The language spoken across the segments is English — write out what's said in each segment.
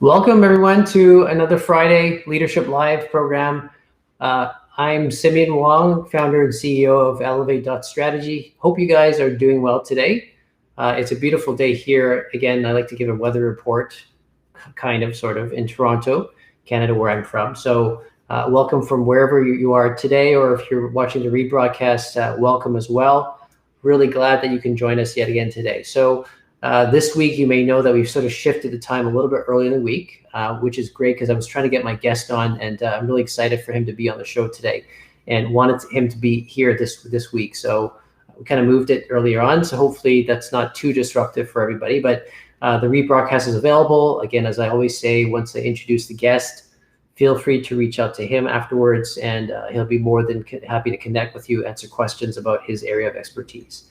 Welcome everyone to another Friday Leadership Live program. I'm Simeon Wong, founder and CEO of Elevate.Strategy. Hope you guys are doing well today. It's a beautiful day here. Again, I like to give a weather report, sort of, in Toronto, Canada, where I'm from. So welcome from wherever you are today, or if you're watching the rebroadcast, welcome as well. Really glad that you can join us yet again today. So this week, you may know that we've sort of shifted the time a little bit early in the week, which is great because I was trying to get my guest on, and I'm really excited for him to be on the show today and wanted him to be here this week. So we kind of moved it earlier on, so hopefully that's not too disruptive for everybody. But the rebroadcast is available. Again, as I always say, once I introduce the guest, feel free to reach out to him afterwards, and he'll be more than happy to connect with you, answer questions about his area of expertise.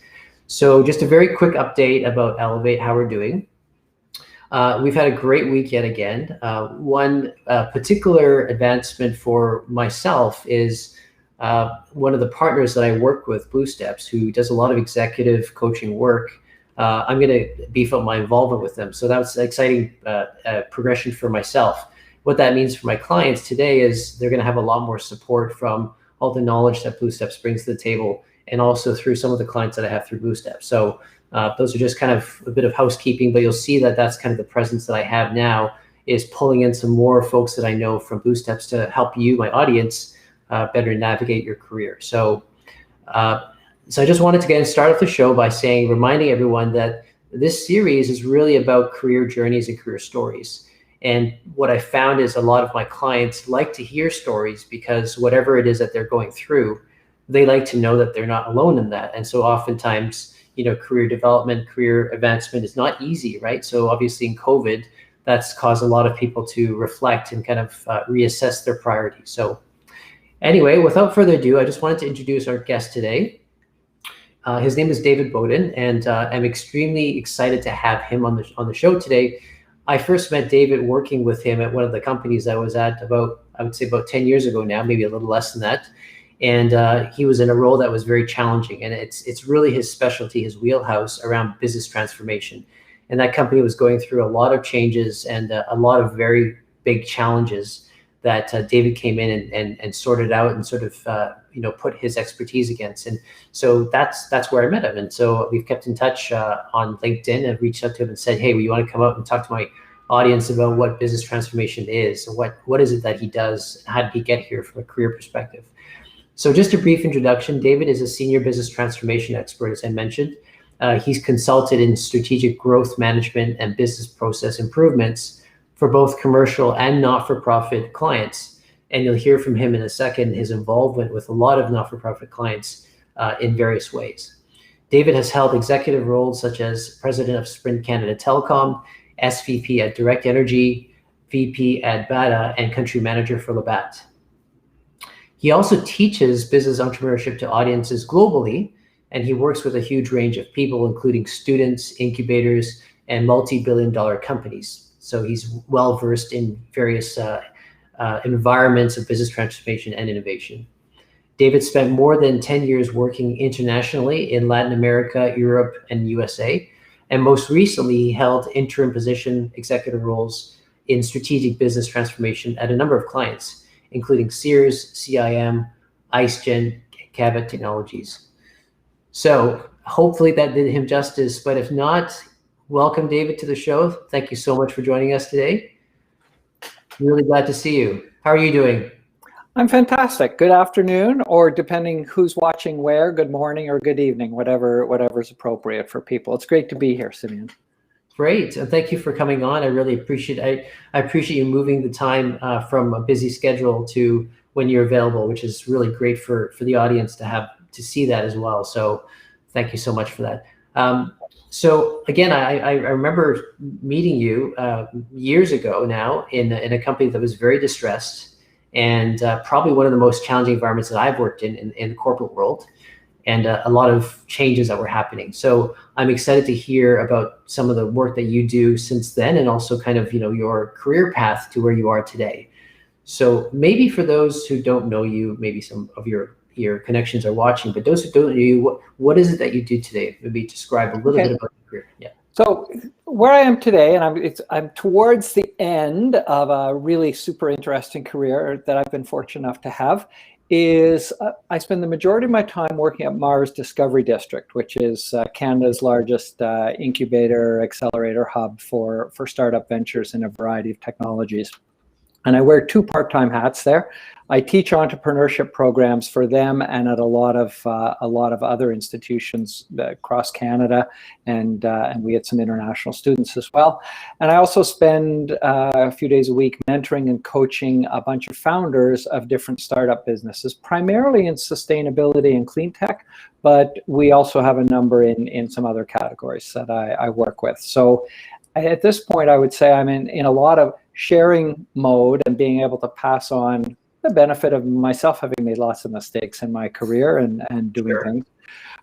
So just a very quick update about Elevate, how we're doing. We've had a great week yet again. One particular advancement for myself is one of the partners that I work with, Blue Steps, who does a lot of executive coaching work. I'm going to beef up my involvement with them. So that's an exciting progression for myself. What that means for my clients today is they're going to have a lot more support from all the knowledge that Blue Steps brings to the table, and also through some of the clients that I have through Blue Steps. So those are just kind of a bit of housekeeping, but you'll see that that's kind of the presence that I have now, is pulling in some more folks that I know from Blue Steps to help you, my audience, better navigate your career. So I just wanted to start off the show by reminding everyone that this series is really about career journeys and career stories. And what I found is a lot of my clients like to hear stories, because whatever it is that they're going through, they like to know that they're not alone in that. And so oftentimes, career development, career advancement is not easy, right? So obviously in COVID, that's caused a lot of people to reflect and kind of reassess their priorities. So anyway, without further ado, I just wanted to introduce our guest today. His name is David Bowden, and I'm extremely excited to have him on the show today. I first met David working with him at one of the companies I was at I would say about 10 years ago now, maybe a little less than that. And he was in a role that was very challenging, and it's really his specialty, his wheelhouse around business transformation. And that company was going through a lot of changes and a lot of very big challenges that David came in and sorted out and sort of put his expertise against. And so that's where I met him. And so we've kept in touch on LinkedIn, and reached out to him and said, hey, well, you want to come out and talk to my audience about what business transformation is, and what is it that he does, and how did he get here from a career perspective. So just a brief introduction. David is a senior business transformation expert, as I mentioned. He's consulted in strategic growth management and business process improvements for both commercial and not-for-profit clients. And you'll hear from him in a second his involvement with a lot of not-for-profit clients in various ways. David has held executive roles such as president of Sprint Canada Telecom, SVP at Direct Energy, VP at Bata, and country manager for Labatt. He also teaches business entrepreneurship to audiences globally, and he works with a huge range of people, including students, incubators, and multi-billion-dollar companies. So he's well-versed in various environments of business transformation and innovation. David spent more than 10 years working internationally in Latin America, Europe, and USA. And most recently, he held interim position executive roles in strategic business transformation at a number of clients, including Sears, CIM, IceGen, and Cavet Technologies. So hopefully that did him justice, but if not, welcome David to the show. Thank you so much for joining us today. Really glad to see you. How are you doing? I'm fantastic. Good afternoon, or depending who's watching where, good morning or good evening, whatever's appropriate for people. It's great to be here, Simeon. Great, and thank you for coming on. I really appreciate I appreciate you moving the time from a busy schedule to when you're available, which is really great for the audience to see that as well. So thank you so much for that. So again, I remember meeting you years ago now in a company that was very distressed, and probably one of the most challenging environments that I've worked in the corporate world, and a lot of changes that were happening. So I'm excited to hear about some of the work that you do since then, and also kind of your career path to where you are today. So maybe for those who don't know you, maybe some of your connections are watching, but those who don't know you, what is it that you do today? Maybe describe a little bit about your career. Yeah. So where I am today, and I'm towards the end of a really super interesting career that I've been fortunate enough to have, is I spend the majority of my time working at Mars Discovery District, which is Canada's largest incubator accelerator hub for startup ventures in a variety of technologies. And I wear two part-time hats there. I teach entrepreneurship programs for them and at a lot of other institutions across Canada, and we had some international students as well. And I also spend a few days a week mentoring and coaching a bunch of founders of different startup businesses, primarily in sustainability and clean tech, but we also have a number in some other categories that I work with. So at this point, I would say I'm in a lot of sharing mode and being able to pass on the benefit of myself having made lots of mistakes in my career and doing things.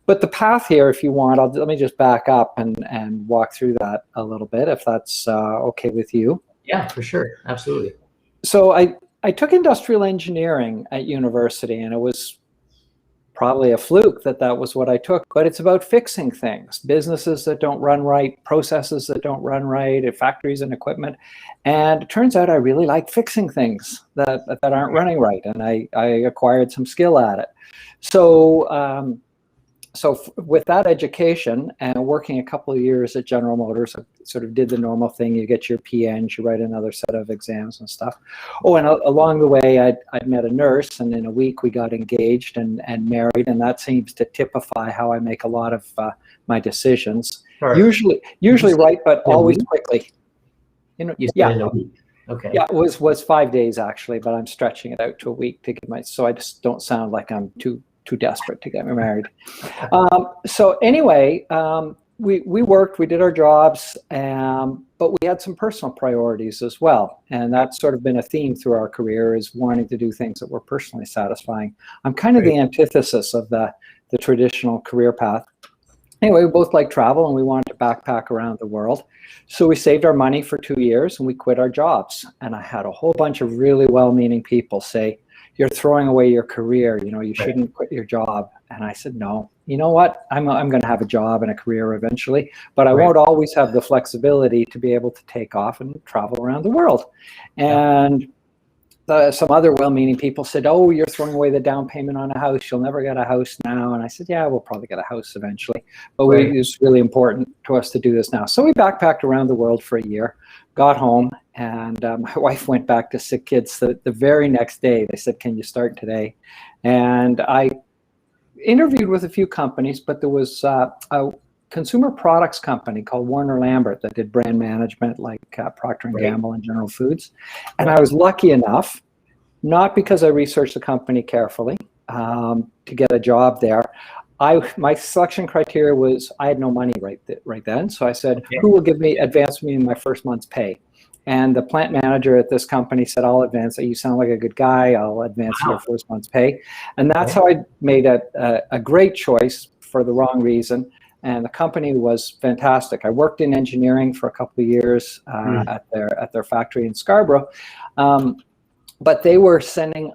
But the path here, if you want, let me just back up and walk through that a little bit, if that's okay with you. Yeah, for sure. Absolutely. So I took industrial engineering at university, and it was probably a fluke that was what I took, but it's about fixing things, businesses that don't run right, processes that don't run right, factories and equipment. And it turns out I really like fixing things that aren't running right, and I acquired some skill at it. So with that education and working a couple of years at General Motors, I sort of did the normal thing. You get your PNs, you write another set of exams and stuff. Oh, and along the way, I'd met a nurse, and in a week we got engaged and married, and that seems to typify how I make a lot of my decisions. Sure. Usually right, but always quickly. Yeah. In a week. Okay. Yeah, it was 5 days actually, but I'm stretching it out to a week to get so I just don't sound like I'm too desperate to get me married. So anyway, we worked, we did our jobs, but we had some personal priorities as well. And that's sort of been a theme through our career, is wanting to do things that were personally satisfying. I'm kind of the antithesis of the traditional career path. Anyway, we both like travel, and we wanted to backpack around the world. So we saved our money for 2 years and we quit our jobs. And I had a whole bunch of really well-meaning people say, "You're throwing away your career, you shouldn't quit your job." And I said, no, you know what? I'm going to have a job and a career eventually, but I won't always have the flexibility to be able to take off and travel around the world. And some other well-meaning people said, "Oh, you're throwing away the down payment on a house. You'll never get a house now." And I said, "Yeah, we'll probably get a house eventually, but it's really important to us to do this now." So we backpacked around the world for a year, got home, and my wife went back to sick kids the very next day. They said, "Can you start today?" And I interviewed with a few companies, but there was a consumer products company called Warner Lambert that did brand management, like Procter & Gamble and General Foods. And I was lucky enough, not because I researched the company carefully, to get a job there. My selection criteria was I had no money right then. So I said, who will advance me in my first month's pay? And the plant manager at this company said, "I'll advance it. You sound like a good guy. I'll advance your first month's pay." And that's how I made a great choice for the wrong reason. And the company was fantastic. I worked in engineering for a couple of years at their factory in Scarborough. But they were sending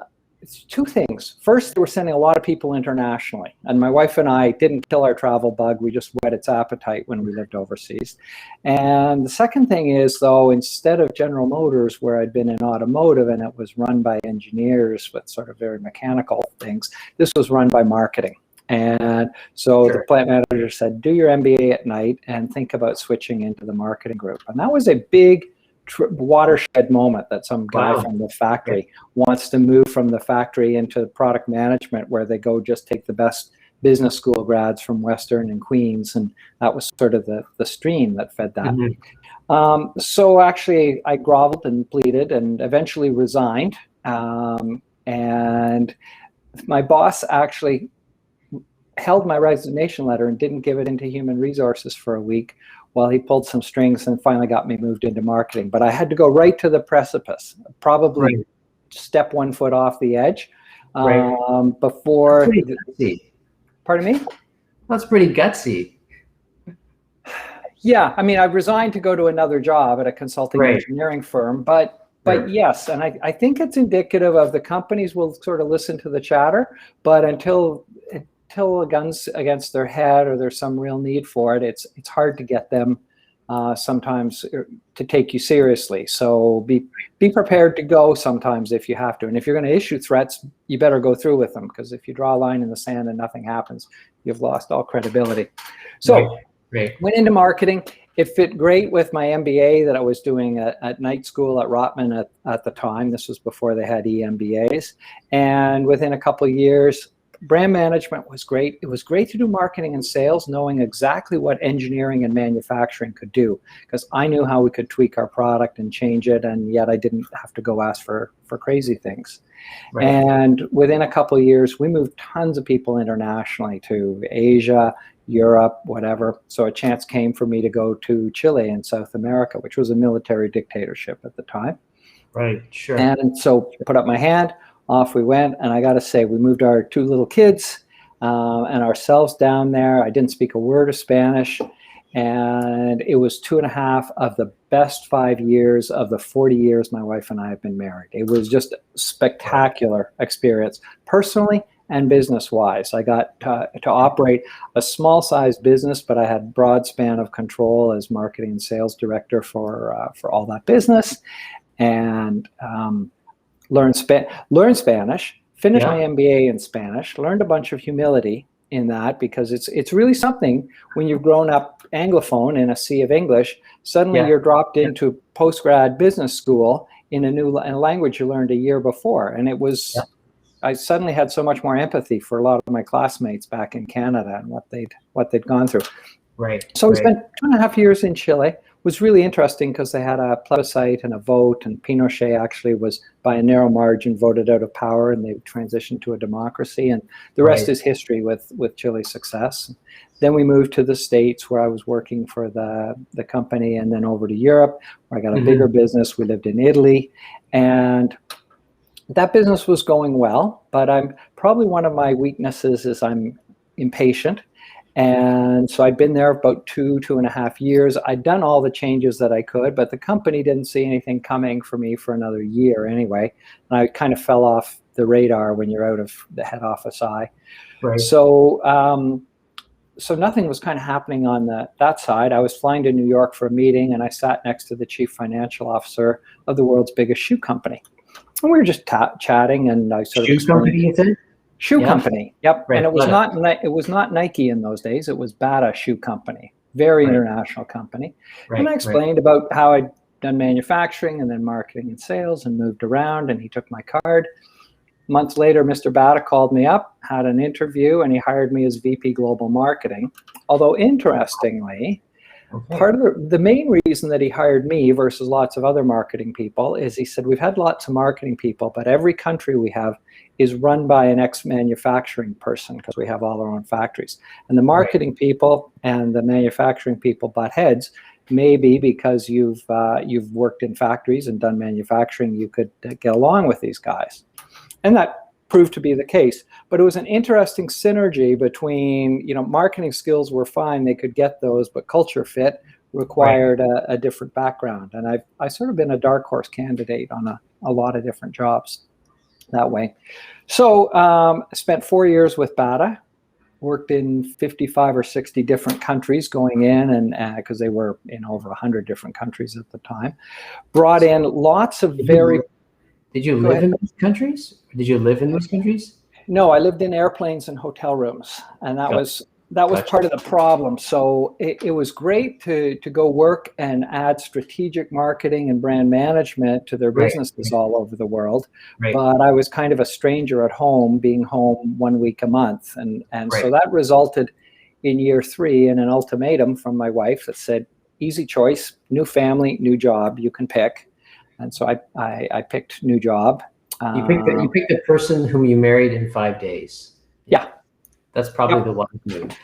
two things. First, they were sending a lot of people internationally. And my wife and I didn't kill our travel bug. We just whet its appetite when we lived overseas. And the second thing is, though, instead of General Motors, where I'd been in automotive and it was run by engineers with sort of very mechanical things, this was run by marketing. And so the plant manager said, "Do your MBA at night and think about switching into the marketing group." And that was a big watershed moment, that some guy from the factory wants to move from the factory into product management, where they go just take the best business school grads from Western and Queens. And that was sort of the stream that fed that. So actually I groveled and pleaded and eventually resigned. And my boss actually held my resignation letter and didn't give it into human resources for a week while he pulled some strings and finally got me moved into marketing. But I had to go right to the precipice, probably step 1 foot off the edge before. Pardon me? That's pretty gutsy. Yeah, I mean, I resigned to go to another job at a consulting engineering firm, but yes, and I think it's indicative of the companies will sort of listen to the chatter, but until a gun's against their head or there's some real need for it, it's hard to get them sometimes to take you seriously. So be prepared to go sometimes if you have to. And if you're going to issue threats, you better go through with them, because if you draw a line in the sand and nothing happens, you've lost all credibility. So went into marketing. It fit great with my MBA that I was doing at night school at Rotman at the time. This was before they had EMBAs. And within a couple of years, brand management was great. It was great to do marketing and sales, knowing exactly what engineering and manufacturing could do, because I knew how we could tweak our product and change it, and yet I didn't have to go ask for crazy things. Right. And within a couple of years, we moved tons of people internationally to Asia, Europe, whatever. So a chance came for me to go to Chile in South America, which was a military dictatorship at the time. Right, sure. And so put up my hand, off we went. And I got to say, we moved our 2 little kids and ourselves down there. I didn't speak a word of Spanish. And it was 2.5 of the best 5 years of the 40 years my wife and I have been married. It was just a spectacular experience, personally and business-wise. I got to operate a small-sized business, but I had broad span of control as marketing and sales director for all that business, and learned Spanish, finished my MBA in Spanish, learned a bunch of humility in that, because it's really something when you've grown up Anglophone in a sea of English, suddenly you're dropped into post-grad business school in a language you learned a year before. And it was, I suddenly had so much more empathy for a lot of my classmates back in Canada and what they'd gone through. Right. So we spent 2.5 years in Chile. It was really interesting because they had a plebiscite and a vote, and Pinochet actually was by a narrow margin voted out of power, and they transitioned to a democracy, and the rest is history with Chile's success. Then we moved to the States, where I was working for the company, and then over to Europe, where I got a bigger business. We lived in Italy, and that business was going well, but I'm probably, one of my weaknesses is I'm impatient. And so I'd been there about 2.5 years. I'd done all the changes that I could, but the company didn't see anything coming for me for another year anyway. And I kind of fell off the radar when you're out of the head office eye. Right. So nothing was kind of happening on that side. I was flying to New York for a meeting, and I sat next to the chief financial officer of the world's biggest shoe company. And we were just chatting, and I sort of company, you said? Shoe company, yep. Right. And it was not Nike in those days. It was Bata Shoe Company, very international company. Right. And I explained about how I'd done manufacturing and then marketing and sales and moved around, and he took my card. Months later, Mr. Bata called me up, had an interview, and he hired me as VP Global Marketing. Although interestingly, part of the main reason that he hired me versus lots of other marketing people is he said, we've had lots of marketing people, but every country we have is run by an ex-manufacturing person, because we have all our own factories. And the marketing people and the manufacturing people butt heads, maybe because you've worked in factories and done manufacturing, you could get along with these guys. And that proved to be the case. But it was an interesting synergy between, marketing skills were fine, they could get those, but culture fit required a different background. And I've sort of been a dark horse candidate on a lot of different jobs that way. So spent 4 years with Bata, worked in 55 or 60 different countries going in, and because they were in over 100 different countries at the time. Brought in lots of very... Did you live in those countries? Did you live in those countries? No, I lived in airplanes and hotel rooms, and that was part of the problem. So it was great to go work and add strategic marketing and brand management to their businesses all over the world. But I was kind of a stranger at home, being home 1 week a month. And so that resulted in year 3 in an ultimatum from my wife that said, easy choice, new family, new job, you can pick. And so I picked new job. You picked the person whom you married in 5 days. Yeah. That's probably the wise move.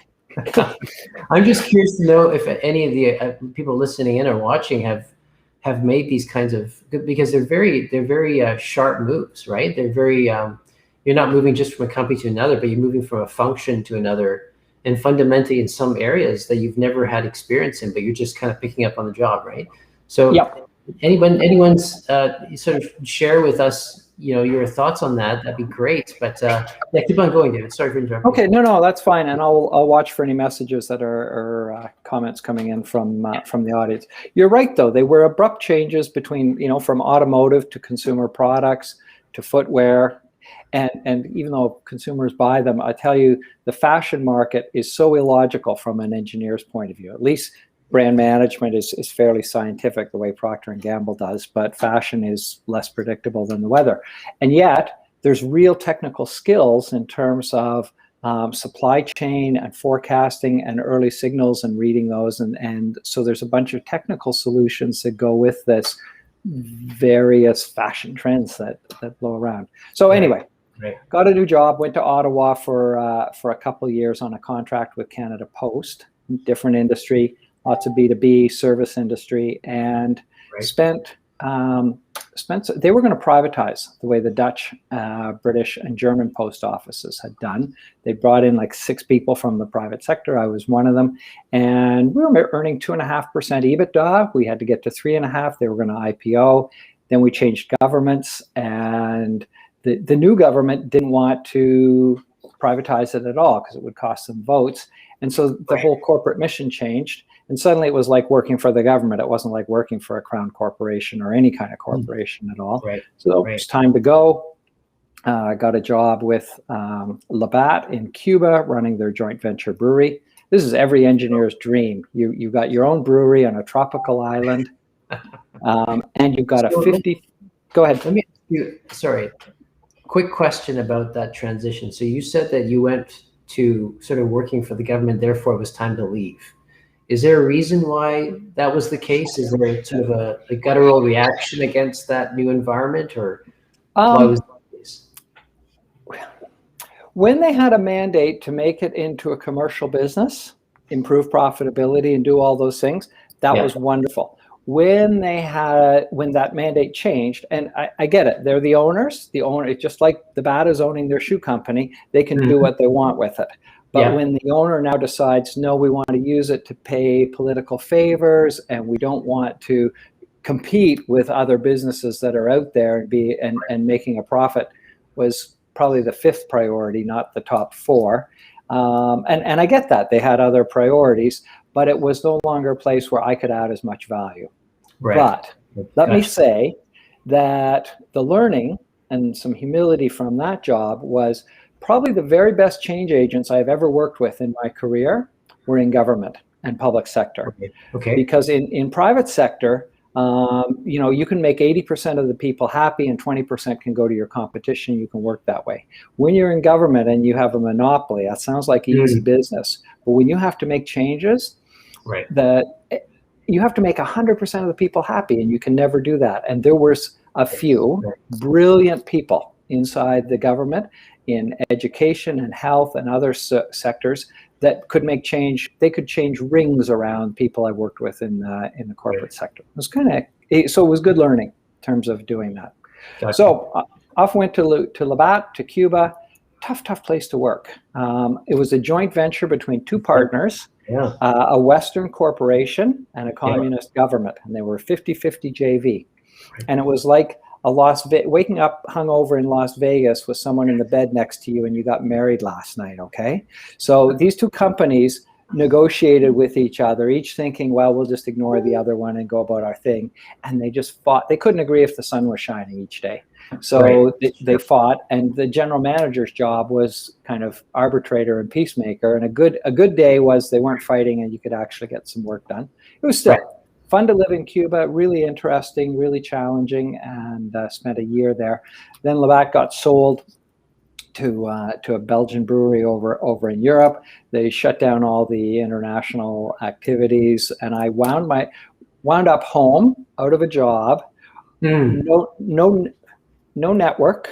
I'm just curious to know if any of the people listening in or watching have made these kinds of, because they're very sharp moves, right? They're very, you're not moving just from a company to another, but you're moving from a function to another, and fundamentally in some areas that you've never had experience in, but you're just kind of picking up on the job, right? So anyone's sort of share with us your thoughts on that, that'd be great. But yeah, keep on going, David. Sorry for interrupting. Okay, no, that's fine, and I'll watch for any messages that are comments coming in from the audience. You're right, though. They were abrupt changes between from automotive to consumer products to footwear, and even though consumers buy them, I tell you, the fashion market is so illogical from an engineer's point of view. At least brand management is fairly scientific, the way Procter & Gamble does, but fashion is less predictable than the weather. And yet, there's real technical skills in terms of supply chain and forecasting and early signals and reading those. And so there's a bunch of technical solutions that go with this various fashion trends that blow around. So anyway, got a new job, went to Ottawa for a couple of years on a contract with Canada Post, different industry, lots of B2B service industry, and spent they were going to privatize the way the Dutch, British, and German post offices had done. They brought in like 6 people from the private sector. I was one of them, and we were earning 2.5% EBITDA. We had to get to 3.5%. They were going to IPO. Then we changed governments, and the new government didn't want to privatize it at all because it would cost them votes. And so the whole corporate mission changed. And suddenly it was like working for the government. It wasn't like working for a crown corporation or any kind of corporation at all. So it's time to go. I got a job with Labatt in Cuba, running their joint venture brewery. This is every engineer's dream. You got your own brewery on a tropical island, and you've got a 50. Go ahead. Let me ask you, sorry, quick question about that transition. So you said that you went to sort of working for the government, therefore it was time to leave. Is there a reason why that was the case? Is there sort of a guttural reaction against that new environment, or why was that the case? When they had a mandate to make it into a commercial business, improve profitability, and do all those things, that was wonderful. When that mandate changed, and I get it, they're the owners. The owner, just like the Bata is owning their shoe company, they can do what they want with it. But when the owner now decides, no, we want to use it to pay political favors, and we don't want to compete with other businesses that are out there and making a profit, was probably the 5th priority, not the top 4. And I get that. They had other priorities, but it was no longer a place where I could add as much value. But let me say that the learning and some humility from that job was probably the very best change agents I've ever worked with in my career were in government and public sector. Because in private sector, you can make 80% of the people happy and 20% can go to your competition. You can work that way. When you're in government and you have a monopoly, that sounds like easy business. But when you have to make changes, you have to make 100% of the people happy, and you can never do that. And there was a few brilliant people inside the government in education and health and other sectors that could make change. They could change rings around people I worked with in the corporate sector. It was so it was good learning in terms of doing that. So off went to Labatt, to Cuba. Tough place to work. It was a joint venture between 2 partners, a Western corporation and a communist government, and they were 50-50 JV. And it was like waking up hungover in Las Vegas with someone in the bed next to you and you got married last night, okay? So these 2 companies negotiated with each other, each thinking, well, we'll just ignore the other one and go about our thing. And they just fought. They couldn't agree if the sun was shining each day. So they fought, and the general manager's job was kind of arbitrator and peacemaker. And a good day was they weren't fighting and you could actually get some work done. It was still fun to live in Cuba, really interesting, really challenging, and spent a year there. Then Labatt got sold to a Belgian brewery over in Europe. They shut down all the international activities, and I wound up home out of a job. No network,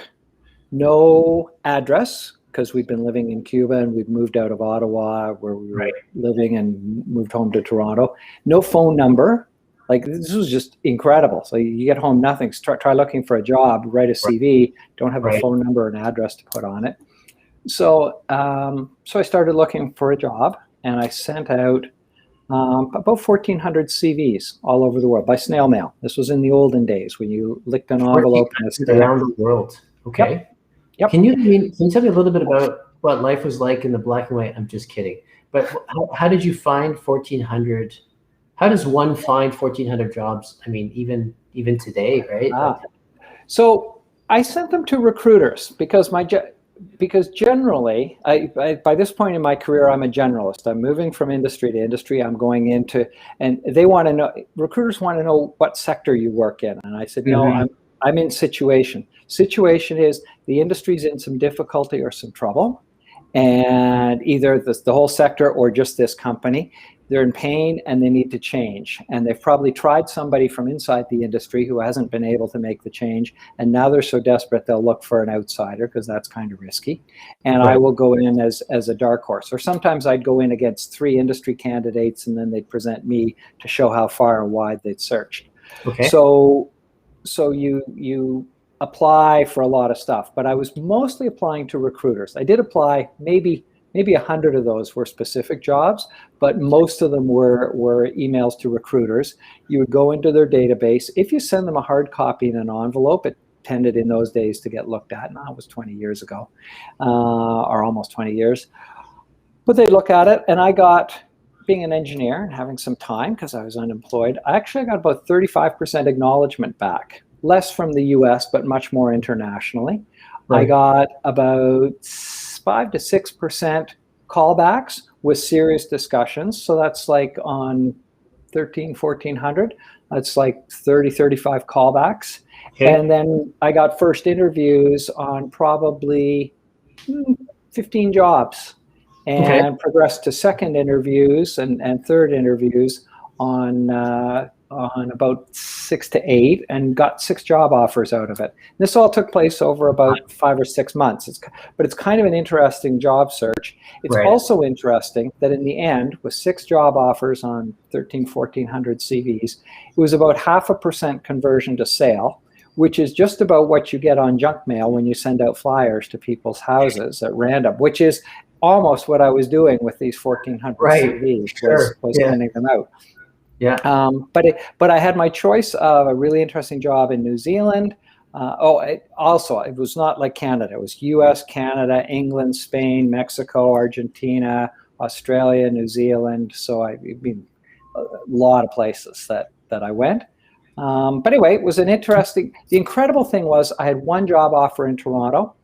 no address, because we've been living in Cuba and we've moved out of Ottawa where we were living and moved home to Toronto. No phone number. Like, this was just incredible. So you get home, nothing. Try looking for a job, write a CV, don't have a phone number or an address to put on it. So I started looking for a job, and I sent out About 1,400 CVs all over the world by snail mail. This was in the olden days when you licked an envelope and a stamp. Around the world. Okay. Yep. Can you tell me a little bit about what life was like in the black and white? I'm just kidding. But how did you find 1,400? How does one find 1,400 jobs? I mean, even today, right? So I sent them to recruiters because generally, by this point in my career, I'm a generalist. I'm moving from industry to industry. I'm going into, and they want to know, recruiters want to know what sector you work in. And I said, no, I'm in situation. Situation is the industry's in some difficulty or some trouble, and either the whole sector or just this company, they're in pain and they need to change. And they've probably tried somebody from inside the industry who hasn't been able to make the change. And now they're so desperate, they'll look for an outsider because that's kind of risky. And I will go in as a dark horse. Or sometimes I'd go in against 3 industry candidates and then they'd present me to show how far and wide they'd searched. Okay. So you apply for a lot of stuff, but I was mostly applying to recruiters. I did apply, maybe 100 of those were specific jobs, but most of them were emails to recruiters. You would go into their database. If you send them a hard copy in an envelope, it tended in those days to get looked at. Now it was 20 years ago, or almost 20 years. But they look at it, and I got, being an engineer and having some time because I was unemployed, I actually got about 35% acknowledgement back. Less from the US, but much more internationally. Right. I got about 5 to 6% callbacks with serious discussions. So that's like on 1,400. That's like 30, 35 callbacks. Okay. And then I got first interviews on probably 15 jobs, and progressed to second interviews and third interviews on about 6 to 8, and got 6 job offers out of it. This all took place over about 5 or 6 months. But it's kind of an interesting job search. It's also interesting that in the end, with 6 job offers on 1,400 CVs, it was about 0.5% conversion to sale, which is just about what you get on junk mail when you send out flyers to people's houses at random, which is almost what I was doing with these 1,400 CVs, was sending them out. Yeah. But I had my choice of a really interesting job in New Zealand. It was not like Canada. It was US, Canada, England, Spain, Mexico, Argentina, Australia, New Zealand. So I mean, a lot of places that I went. But anyway, it was an interesting. The incredible thing was I had one job offer in Toronto,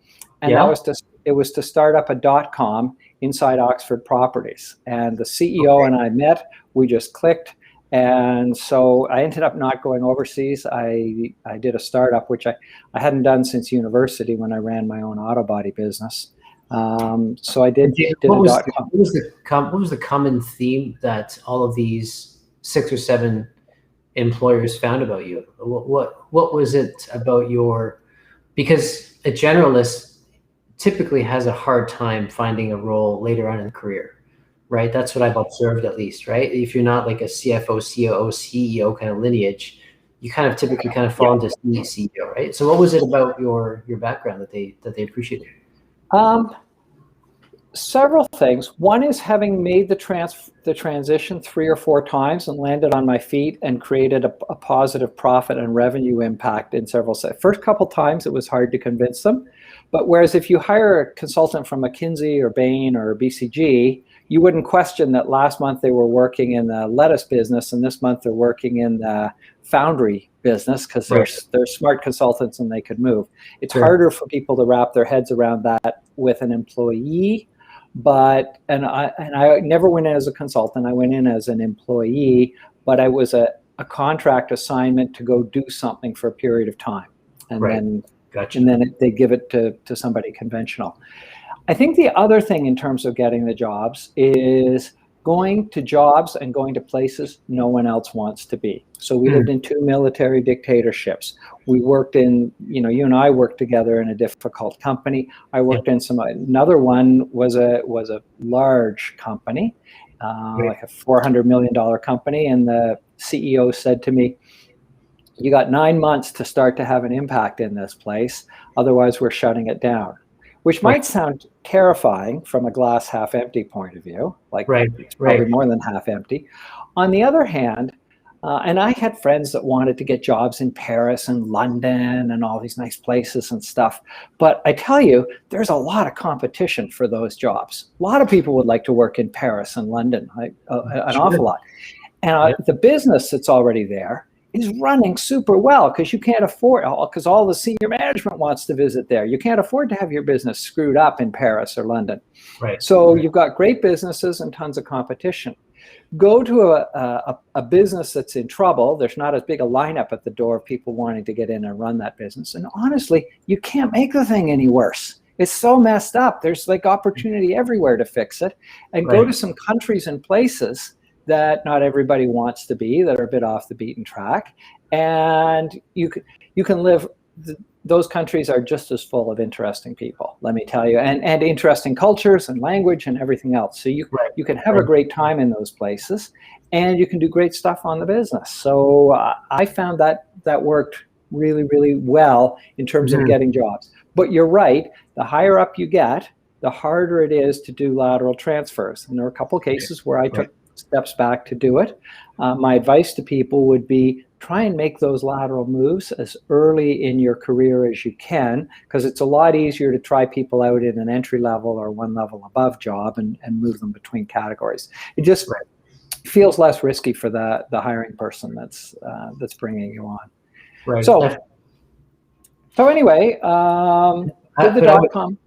and it was to start up a .com inside Oxford Properties. And the CEO and I met. We just clicked. And so I ended up not going overseas. I did a startup, which I hadn't done since university when I ran my own auto body business. So I did what was the common theme that all of these 6 or 7 employers found about you? What was it about because a generalist typically has a hard time finding a role later on in the career. Right, that's what I've observed, at least. Right, if you're not like a CFO, COO, CEO kind of lineage, you kind of typically fall into CEO. Right. So, what was it about your background that they appreciated? Several things. One is having made the transition 3 or 4 times and landed on my feet and created a positive profit and revenue impact in several. First couple times, it was hard to convince them, but whereas if you hire a consultant from McKinsey or Bain or BCG, you wouldn't question that last month they were working in the lettuce business and this month they're working in the foundry business because they're smart consultants and they could move. It's harder for people to wrap their heads around that with an employee. And I never went in as a consultant. I went in as an employee, but I was a contract assignment to go do something for a period of time, and then they give it to somebody conventional. I think the other thing in terms of getting the jobs is going to jobs and going to places no one else wants to be. So we lived in 2 military dictatorships. We worked in, you and I worked together in a difficult company. I worked in another one was a large company, like a $400 million company. And the CEO said to me, "You got 9 months to start to have an impact in this place. Otherwise, we're shutting it down." which might sound terrifying from a glass half empty point of view, like it's probably more than half empty. On the other hand, and I had friends that wanted to get jobs in Paris and London and all these nice places and stuff. But I tell you, there's a lot of competition for those jobs. A lot of people would like to work in Paris and London, an awful lot. And the business that's already there is running super well because you can't afford, because all the senior management wants to visit there. You can't afford to have your business screwed up in Paris or London. So you've got great businesses and tons of competition. Go to a business that's in trouble. There's not as big a lineup at the door of people wanting to get in and run that business. And honestly, you can't make the thing any worse. It's so messed up. There's like opportunity everywhere to fix it. And go to some countries and places that not everybody wants to be, that are a bit off the beaten track. And you can live, those countries are just as full of interesting people, let me tell you, and interesting cultures and language and everything else. So you can have a great time in those places, and you can do great stuff on the business. So I found that worked really, really well in terms of getting jobs. But you're right, the higher up you get, the harder it is to do lateral transfers. And there are a couple of cases where I took steps back to do it. My advice to people would be try and make those lateral moves as early in your career as you can, because it's a lot easier to try people out in an entry level or one level above job and move them between categories. It just feels less risky for the hiring person that's bringing you on. So anyway, with the .com.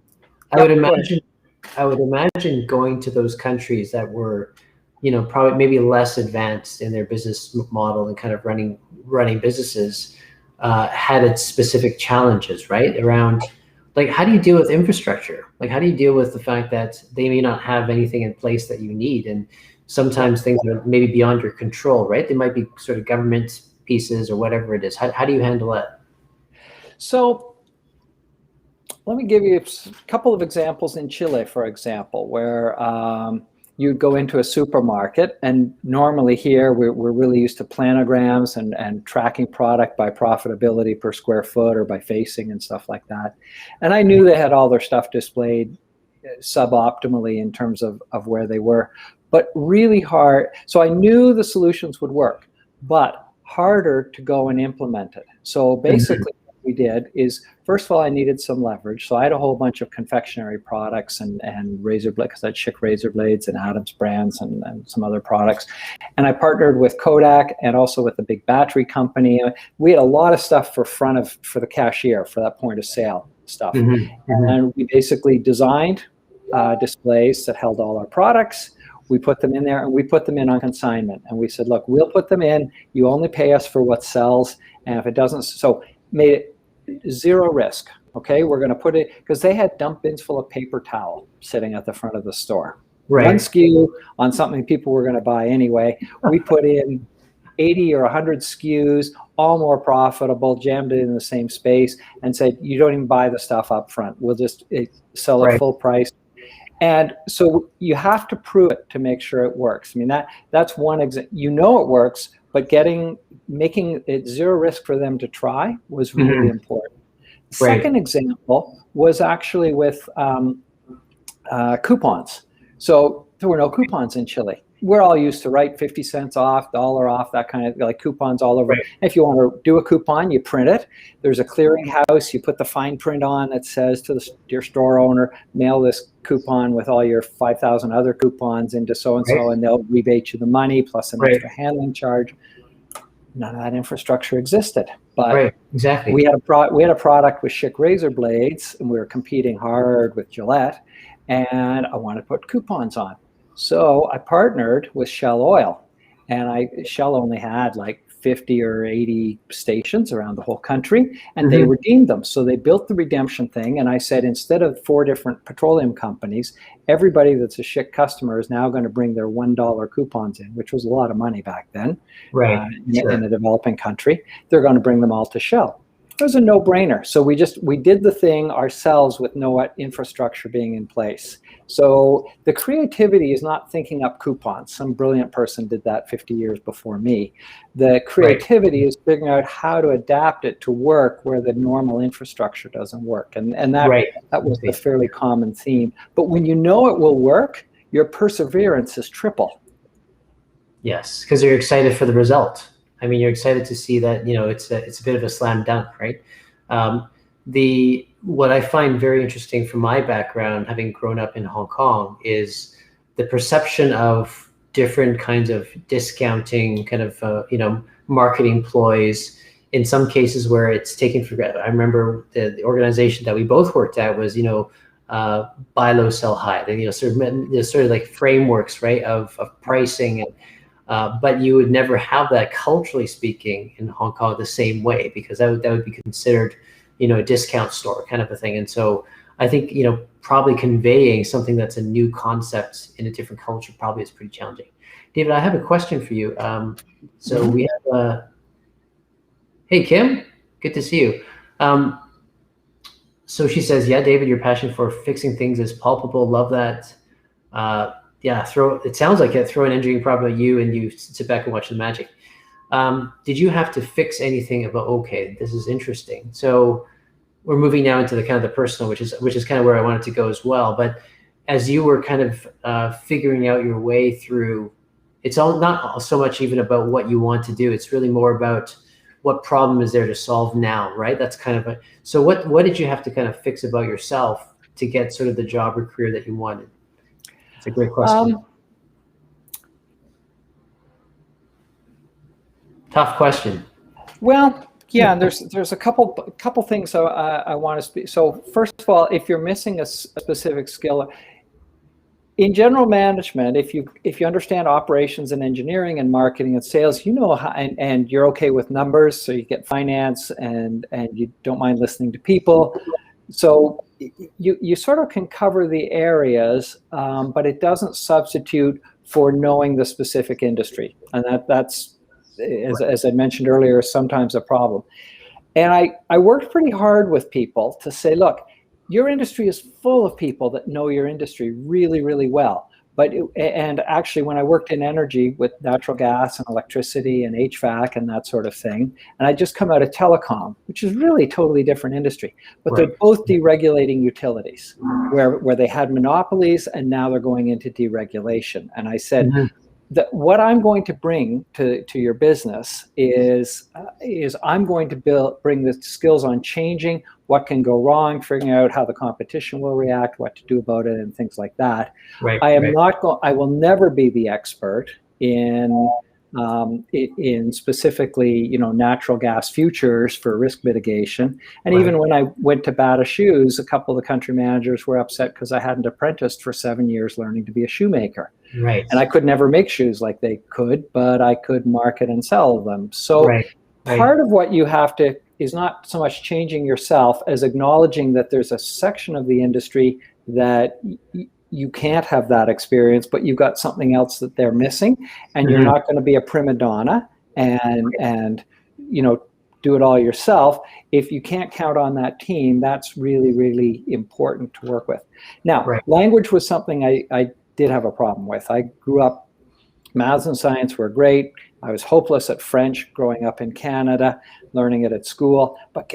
I would imagine going to those countries that were, probably maybe less advanced in their business model and kind of running businesses, had its specific challenges, right? Around, like, how do you deal with infrastructure? Like, how do you deal with the fact that they may not have anything in place that you need? And sometimes things are maybe beyond your control, right? They might be sort of government pieces or whatever it is. How do you handle that? So let me give you a couple of examples in Chile, for example, where you'd go into a supermarket, and normally here we're really used to planograms and tracking product by profitability per square foot or by facing and stuff like that. And I knew they had all their stuff displayed suboptimally in terms of where they were, but really hard. So I knew the solutions would work, but harder to go and implement it. So basically what we did is, first of all, I needed some leverage. So I had a whole bunch of confectionery products and razor blades, because I had Schick razor blades and Adams brands and some other products. And I partnered with Kodak and also with a big battery company. We had a lot of stuff for the cashier, for that point of sale stuff. And we basically designed displays that held all our products. We put them in there, and we put them in on consignment. And we said, look, we'll put them in. You only pay us for what sells. And if it doesn't, so made it zero risk. Okay, we're going to put it, because they had dump bins full of paper towel sitting at the front of the store. One SKU on something people were going to buy anyway. We put in 80 or 100 SKUs, all more profitable, jammed it in the same space, and said, you don't even buy the stuff up front. We'll just sell it full price. And so you have to prove it to make sure it works. I mean, that's one example. It works, but making it zero risk for them to try was really important. Second example was actually with coupons. So there were no coupons in Chile. We're all used to, right, 50 cents off, $1 off, that kind of, like, coupons all over. If you want to do a coupon, you print it. There's a clearinghouse. You put the fine print on that says to your store owner, mail this coupon with all your 5,000 other coupons into so-and-so, and they'll rebate you the money plus an extra handling charge. None of that infrastructure existed. But we had a product with Schick razor blades, and we were competing hard with Gillette, and I wanted to put coupons on. So I partnered with Shell Oil, and Shell only had like 50 or 80 stations around the whole country, and they redeemed them. So they built the redemption thing, and I said, instead of 4 different petroleum companies, everybody that's a Schick customer is now going to bring their $1 coupons in, which was a lot of money back then in a developing country. They're going to bring them all to Shell. It was a no-brainer. So we did the thing ourselves with no infrastructure being in place. So the creativity is not thinking up coupons. Some brilliant person did that 50 years before me. The creativity is figuring out how to adapt it to work where the normal infrastructure doesn't work. And that was a fairly common theme. But when you know it will work, your perseverance is triple. Yes, because you're excited for the result. I mean, you're excited to see that, it's a bit of a slam dunk, right? What I find very interesting from my background, having grown up in Hong Kong, is the perception of different kinds of discounting, kind of, marketing ploys. In some cases where it's taken for granted. I remember the organization that we both worked at was, buy low, sell high. Sort of like frameworks, right, of pricing and. But you would never have that, culturally speaking, in Hong Kong the same way, because that would be considered, a discount store kind of a thing. And so I think, probably conveying something that's a new concept in a different culture probably is pretty challenging. David, I have a question for you. So we have, hey, Kim, good to see you. So she says, yeah, David, your passion for fixing things is palpable. Love that. Yeah, it sounds like throw an engineering problem at you and you sit back and watch the magic. Did you have to fix anything about, okay, this is interesting. So we're moving now into the kind of the personal, which is kind of where I wanted to go as well. But as you were kind of figuring out your way through, it's all not so much even about what you want to do. It's really more about what problem is there to solve now, right? That's kind of so what did you have to kind of fix about yourself to get sort of the job or career that you wanted? It's a great question. Tough question. Well, yeah, there's a couple things I want to speak. So first of all, if you're missing a specific skill in general management, if you understand operations and engineering and marketing and sales, how, and you're okay with numbers, so you get finance and you don't mind listening to people. So you sort of can cover the areas, but it doesn't substitute for knowing the specific industry. And that's, as I mentioned earlier, sometimes a problem. And I worked pretty hard with people to say, look, your industry is full of people that know your industry really, really well. And actually, when I worked in energy with natural gas and electricity and HVAC and that sort of thing, and I just come out of telecom, which is really a totally different industry, but they're both deregulating utilities, where they had monopolies and now they're going into deregulation. And I said, that what I'm going to bring to your business is I'm going to bring the skills on changing what can go wrong, figuring out how the competition will react, what to do about it, and things like that. I will never be the expert in specifically, natural gas futures for risk mitigation. And even when I went to Bata shoes, a couple of the country managers were upset because I hadn't apprenticed for 7 years learning to be a shoemaker. And I could never make shoes like they could, but I could market and sell them. So part of what you have to is not so much changing yourself as acknowledging that there's a section of the industry that you can't have that experience, but you've got something else that they're missing, and you're not going to be a prima donna and do it all yourself. If you can't count on that team, that's really, really important to work with. Now, language was something I did have a problem with. I grew up, maths and science were great. I was hopeless at French growing up in Canada, learning it at school. But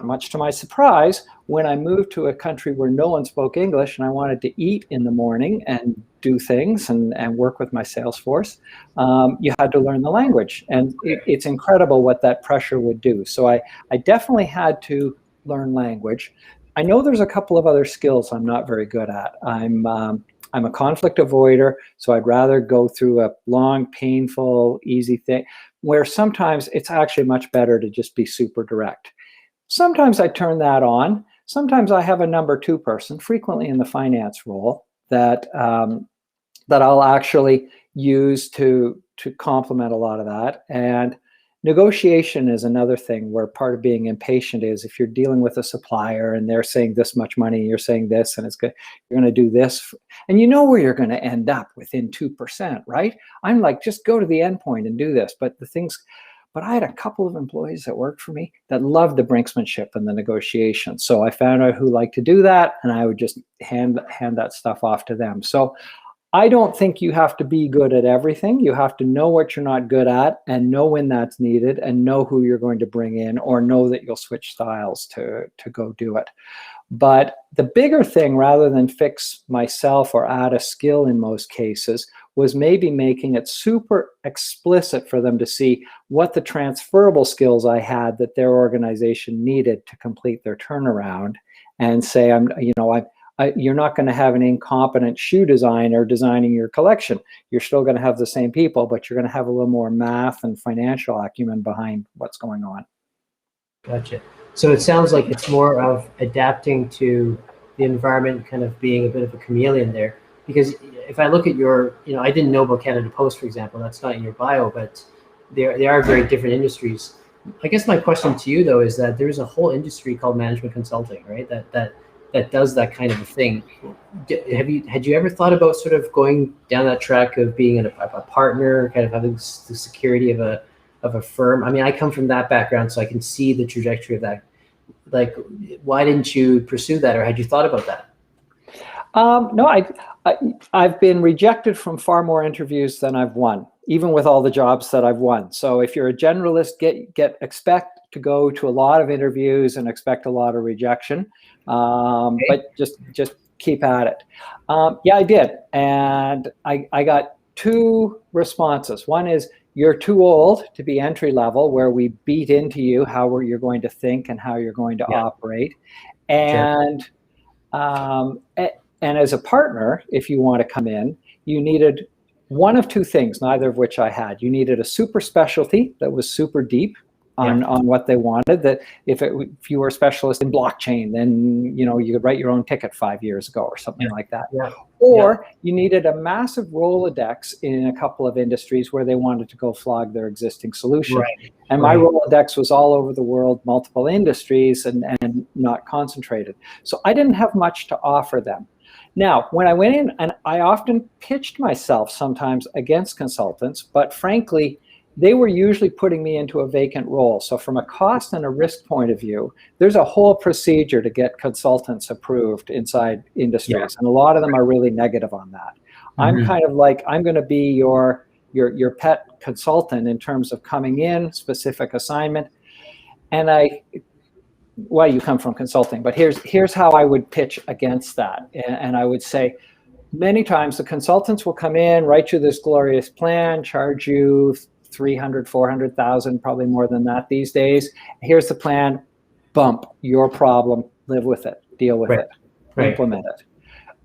much to my surprise, when I moved to a country where no one spoke English and I wanted to eat in the morning and do things and work with my sales force, you had to learn the language. And it's incredible what that pressure would do. So I definitely had to learn language. I know there's a couple of other skills I'm not very good at. I'm a conflict avoider, so I'd rather go through a long, painful, easy thing, where sometimes it's actually much better to just be super direct. Sometimes I turn that on. Sometimes I have a number two person, frequently in the finance role, that I'll actually use to complement a lot of that. And negotiation is another thing where part of being impatient is if you're dealing with a supplier and they're saying this much money, you're saying this, and you're going to do this, and you know where you're going to end up within 2%, right? I'm like, just go to the end point and do this. But But I had a couple of employees that worked for me that loved the brinksmanship and the negotiation. So I found out who liked to do that, and I would just hand that stuff off to them. So I don't think you have to be good at everything. You have to know what you're not good at and know when that's needed and know who you're going to bring in, or know that you'll switch styles to go do it. But the bigger thing, rather than fix myself or add a skill in most cases, was maybe making it super explicit for them to see what the transferable skills I had that their organization needed to complete their turnaround, and say, you're not going to have an incompetent shoe designer designing your collection. You're still going to have the same people, but you're going to have a little more math and financial acumen behind what's going on. Gotcha. So it sounds like it's more of adapting to the environment, kind of being a bit of a chameleon there. Because if I look at your, I didn't know about Canada Post, for example. That's not in your bio, but they are very different industries. I guess my question to you, though, is that there's a whole industry called management consulting, right? That does that kind of a thing. Had you ever thought about sort of going down that track of being a partner, kind of having the security of a firm? I mean, I come from that background, so I can see the trajectory of that. Like, why didn't you pursue that, or had you thought about that? No, I've been rejected from far more interviews than I've won, even with all the jobs that I've won. So if you're a generalist, expect to go to a lot of interviews and expect a lot of rejection. Okay. But just keep at it. Yeah, I did, and I got 2 responses. One is, you're too old to be entry level, where we beat into you how you're going to think and how you're going to operate. And sure. And as a partner, if you want to come in, you needed one of 2 things, neither of which I had. You needed a super specialty that was super deep on what they wanted. That if you were a specialist in blockchain, then you could write your own ticket 5 years ago or something like that. Yeah. Or you needed a massive Rolodex in a couple of industries where they wanted to go flog their existing solution. Right. And my Rolodex was all over the world, multiple industries, and not concentrated. So I didn't have much to offer them. Now, when I went in, and I often pitched myself sometimes against consultants, but frankly, they were usually putting me into a vacant role. So from a cost and a risk point of view, there's a whole procedure to get consultants approved inside industries. And a lot of them are really negative on that. Mm-hmm. I'm kind of like, I'm going to be your pet consultant in terms of coming in, specific assignment. And you come from consulting, but here's how I would pitch against that. And I would say, many times the consultants will come in, write you this glorious plan, charge you $300,000, $400,000, probably more than that these days. Here's the plan. Bump, your problem. Live with it. Deal with it. Implement it.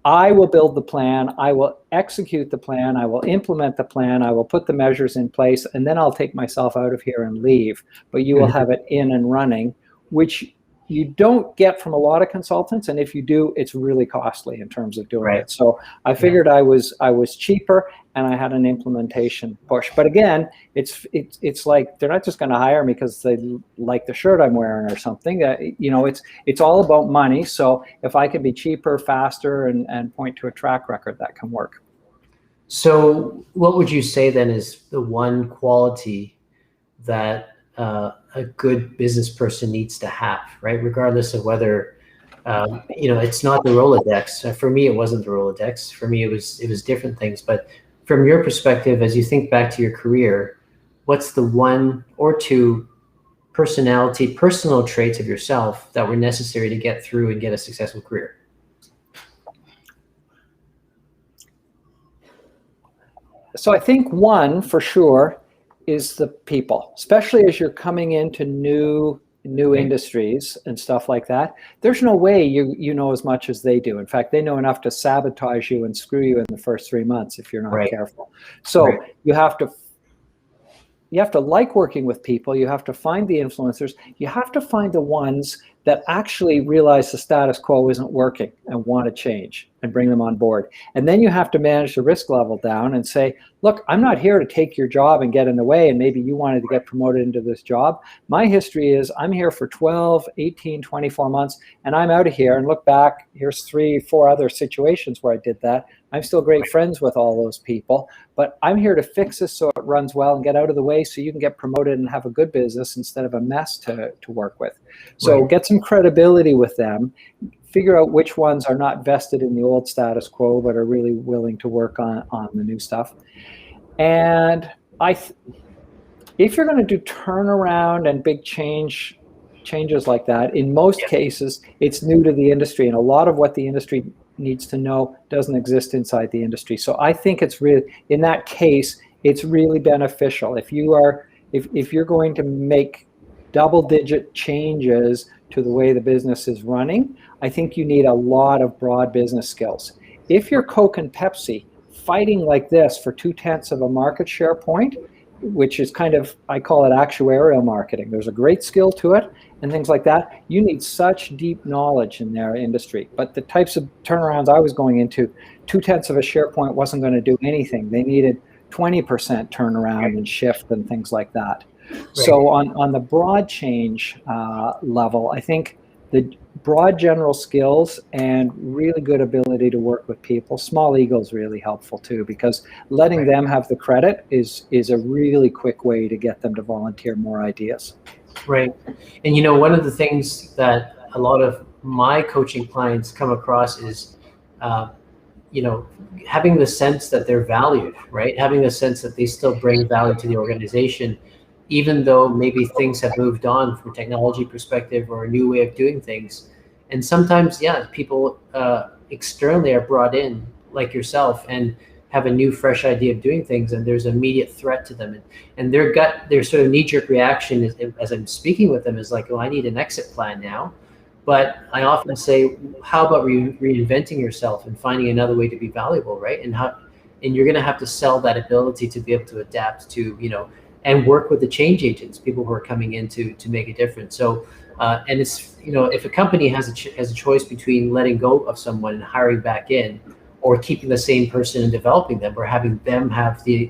I will build the plan. I will execute the plan. I will implement the plan. I will put the measures in place, and then I'll take myself out of here and leave. But you will have it in and running, which you don't get from a lot of consultants, and if you do, it's really costly in terms of doing it. So I figured I was cheaper, and I had an implementation push. But again, it's like they're not just going to hire me because they like the shirt I'm wearing or something. It's all about money. So if I can be cheaper, faster, and point to a track record, that can work. So what would you say then is the one quality that a good business person needs to have, right? Regardless of whether, it's not the Rolodex. For me, it wasn't the Rolodex. For me, it was different things. But from your perspective, as you think back to your career, what's the 1 or 2 personal traits of yourself that were necessary to get through and get a successful career? So I think one, for sure, is the people, especially as you're coming into new industries and stuff like that. There's no way you know as much as they do. In fact, they know enough to sabotage you and screw you in the first 3 months if you're not careful. So you have to like working with people. You have to find the influencers. You have to find the ones that actually realize the status quo isn't working and want to change and bring them on board. And then you have to manage the risk level down and say, look, I'm not here to take your job and get in the way, and maybe you wanted to get promoted into this job. My history is I'm here for 12, 18, 24 months, and I'm out of here, and look back, here's 3, 4 other situations where I did that. I'm still great friends with all those people, but I'm here to fix this so it runs well and get out of the way so you can get promoted and have a good business instead of a mess to work with. So get some credibility with them, figure out which ones are not vested in the old status quo but are really willing to work on the new stuff. And if you're going to do turnaround and big changes like that, in most cases, it's new to the industry, and a lot of what the industry needs to know doesn't exist inside the industry. So I think it's really, in that case, it's really beneficial. If you're going to make double-digit changes to the way the business is running, I think you need a lot of broad business skills. If you're Coke and Pepsi fighting like this for 0.2 of a market share point, which is kind of, I call it actuarial marketing. There's a great skill to it and things like that. You need such deep knowledge in their industry. But the types of turnarounds I was going into, 0.2 of a share point wasn't going to do anything. They needed 20% turnaround and shift and things like that. Right. So on the broad change level, I think the broad general skills and really good ability to work with people, small ego is really helpful too, because letting them have the credit is a really quick way to get them to volunteer more ideas. Right. And one of the things that a lot of my coaching clients come across is having the sense that they're valued, right? Having the sense that they still bring value to the organization, even though maybe things have moved on from a technology perspective or a new way of doing things. And sometimes, people externally are brought in, like yourself, and have a new, fresh idea of doing things, and there's an immediate threat to them. And their sort of knee-jerk reaction is, as I'm speaking with them, is like, oh, I need an exit plan now. But I often say, how about reinventing yourself and finding another way to be valuable, right? And you're going to have to sell that ability to be able to adapt to, and work with the change agents, people who are coming in to make a difference. So, and it's, if a company has a choice between letting go of someone and hiring back in, or keeping the same person and developing them, or having them have the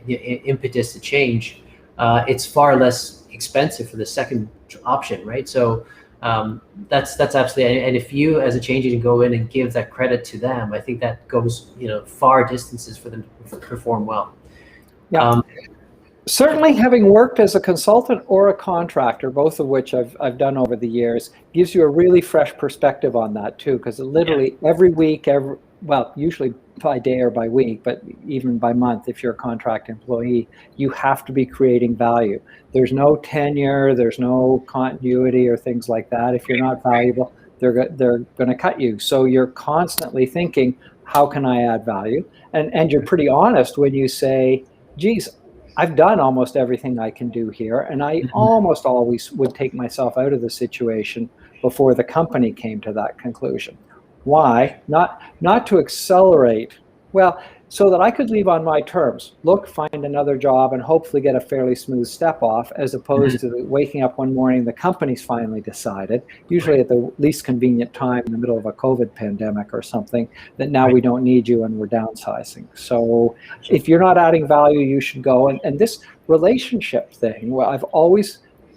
impetus to change, it's far less expensive for the second option, right? So that's absolutely, and if you as a change agent go in and give that credit to them, I think that goes far distances for them to perform well. Yeah. Certainly, having worked as a consultant or a contractor, both of which I've done over the years, gives you a really fresh perspective on that too, because literally every week, usually by day or by week, but even by month, if you're a contract employee, you have to be creating value. There's no tenure, there's no continuity or things like that. If you're not valuable, they're going to cut you. So you're constantly thinking, how can I add value? And you're pretty honest when you say, geez, I've done almost everything I can do here, and I almost always would take myself out of the situation before the company came to that conclusion. Why? Not to accelerate, so that I could leave on my terms, find another job and hopefully get a fairly smooth step off, as opposed to waking up one morning, the company's finally decided, usually at the least convenient time in the middle of a COVID pandemic or something, that now we don't need you and we're downsizing. So if you're not adding value, you should go. And this relationship thing,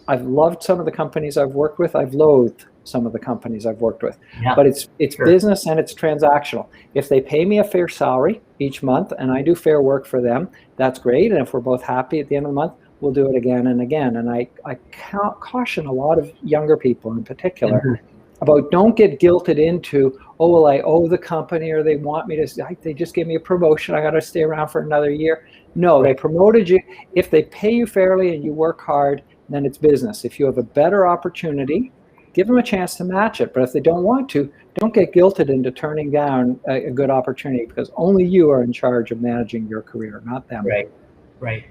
I've loved some of the companies I've worked with, I've loathed some of the companies I've worked with, but it's business and it's transactional. If they pay me a fair salary each month and I do fair work for them, that's great. And if we're both happy at the end of the month, we'll do it again and again. And I caution a lot of younger people in particular about, don't get guilted into, I owe the company, or they want me to, they just gave me a promotion, I got to stay around for another year. No, they promoted you. If they pay you fairly and you work hard, then it's business. If you have a better opportunity, give them a chance to match it. But if they don't want to, don't get guilted into turning down a good opportunity, because only you are in charge of managing your career, not them. Right.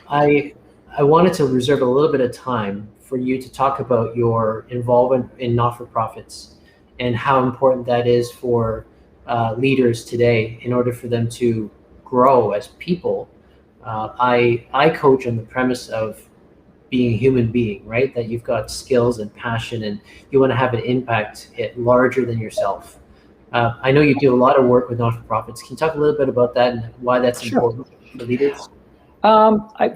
I wanted to reserve a little bit of time for you to talk about your involvement in not-for-profits and how important that is for leaders today in order for them to grow as people. I coach on the premise of being a human being, right? That you've got skills and passion, and you want to have an impact larger than yourself. I know you do a lot of work with not-for-profits. Can you talk a little bit about that and why that's Sure. important for leaders?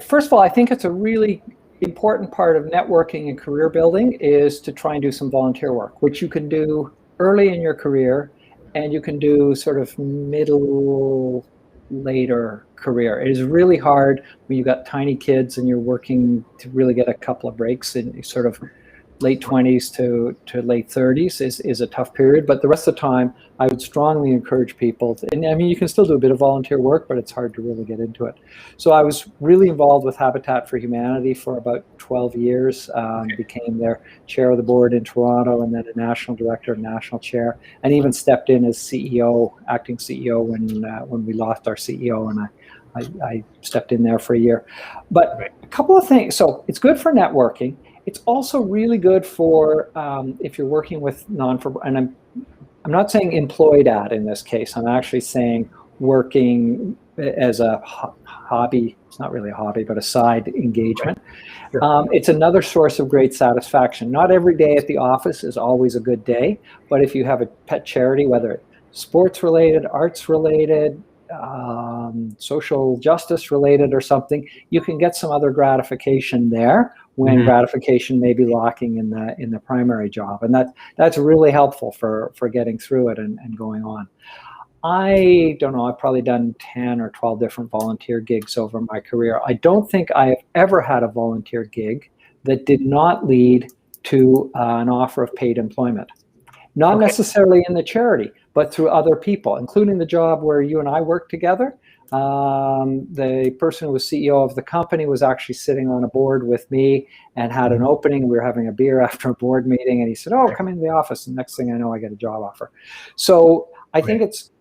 First of all, I think it's a really important part of networking and career building is to try and do some volunteer work, which you can do early in your career, and you can do sort of middle, later career. It is really hard when you've got tiny kids and you're working to really get a couple of breaks in sort of late 20s to late 30s is a tough period. But the rest of the time, I would strongly encourage people to, and I mean, you can still do a bit of volunteer work, but it's hard to really get into it. So I was really involved with Habitat for Humanity for about 12 years, became their chair of the board in Toronto, and then a national director and national chair, and even stepped in as CEO, acting CEO when we lost our CEO, and I stepped in there for a year. But a couple of things. So it's good for networking. It's also really good for if you're working with and I'm not saying employed at in this case. I'm actually saying working as a hobby. It's not really a hobby, but a side engagement. Right. Sure. It's another source of great satisfaction. Not every day at the office is always a good day, but if you have a pet charity, whether it's sports related, arts related, social justice related or something, you can get some other gratification there when gratification may be lacking in the primary job, and that's really helpful for getting through it and going on. I don't know, I've probably done 10 or 12 different volunteer gigs over my career. I don't think I have ever had a volunteer gig that did not lead to an offer of paid employment. Not necessarily in the charity, but through other people, including the job where you and I worked together. The person who was CEO of the company was actually sitting on a board with me and had an opening. We were having a beer after a board meeting, and he said, "Oh, come into the office." And next thing I know, I get a job offer. So I think it's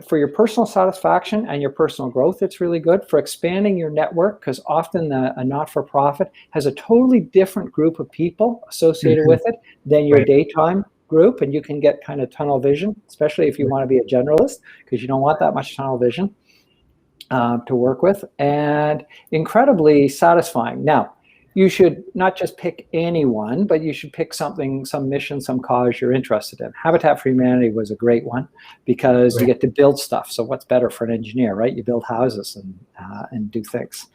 for your personal satisfaction and your personal growth. It's really good for expanding your network, because often a not-for-profit has a totally different group of people associated with it than your daytime group, and you can get kind of tunnel vision, especially if you want to be a generalist, because you don't want that much tunnel vision to work with, and incredibly satisfying. Now, you should not just pick anyone, but you should pick something, some mission, some cause you're interested in. Habitat for Humanity was a great one because you get to build stuff. So what's better for an engineer, right? You build houses and do things.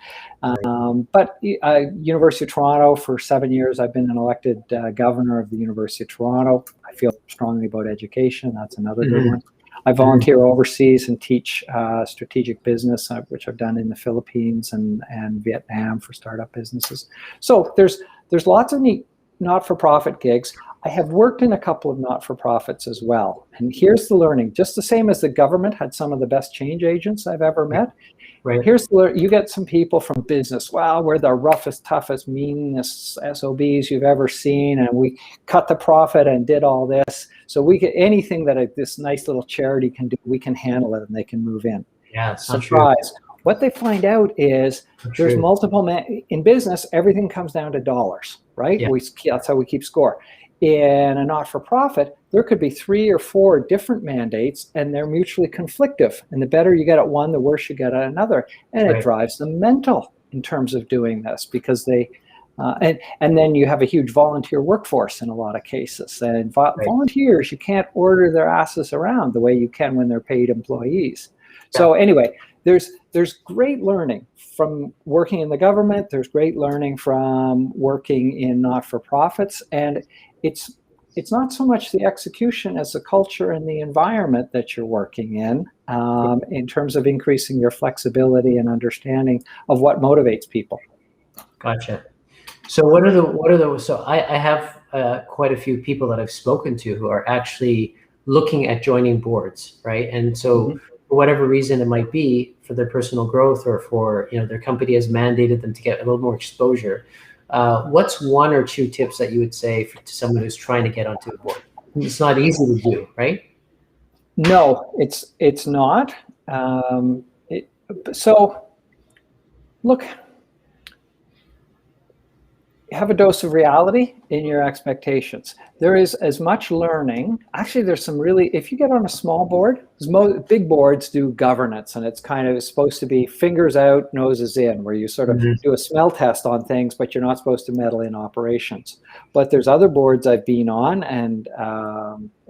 But University of Toronto, for 7 years, I've been an elected governor of the University of Toronto. I feel strongly about education. That's another good one. I volunteer overseas and teach strategic business, which I've done in the Philippines and Vietnam for startup businesses. So there's lots of neat not-for-profit gigs. I have worked in a couple of not-for-profits as well. And here's the learning. Just the same as the government had some of the best change agents I've ever met. Here's you get some people from business. Wow, we're the roughest, toughest, meanest SOBs you've ever seen, and we cut the profit and did all this. So we get anything that this nice little charity can do, we can handle it, and they can move in. Yeah, it's surprise. What they find out is there's multiple in business. Everything comes down to dollars, right? Yeah. That's how we keep score. In a not-for-profit, there could be 3 or 4 different mandates, and they're mutually conflictive. And the better you get at one, the worse you get at another. And it drives them mental in terms of doing this, because they, and then you have a huge volunteer workforce in a lot of cases. And volunteers, you can't order their asses around the way you can when they're paid employees. So anyway, there's great learning from working in the government. There's great learning from working in not-for-profits, and it's not so much the execution as the culture and the environment that you're working in terms of increasing your flexibility and understanding of what motivates people. Gotcha. So what are the so I have quite a few people that I've spoken to who are actually looking at joining boards, right? And so for whatever reason it might be, for their personal growth or for their company has mandated them to get a little more exposure. What's 1 or 2 tips that you would say to someone who's trying to get onto the board? It's not easy to do, right? No, it's not. So look, have a dose of reality in your expectations. There is as much learning. Actually, there's some really, if you get on a small board, big boards do governance, and it's kind of supposed to be fingers out, noses in, where you sort of do a smell test on things, but you're not supposed to meddle in operations. But there's other boards I've been on, and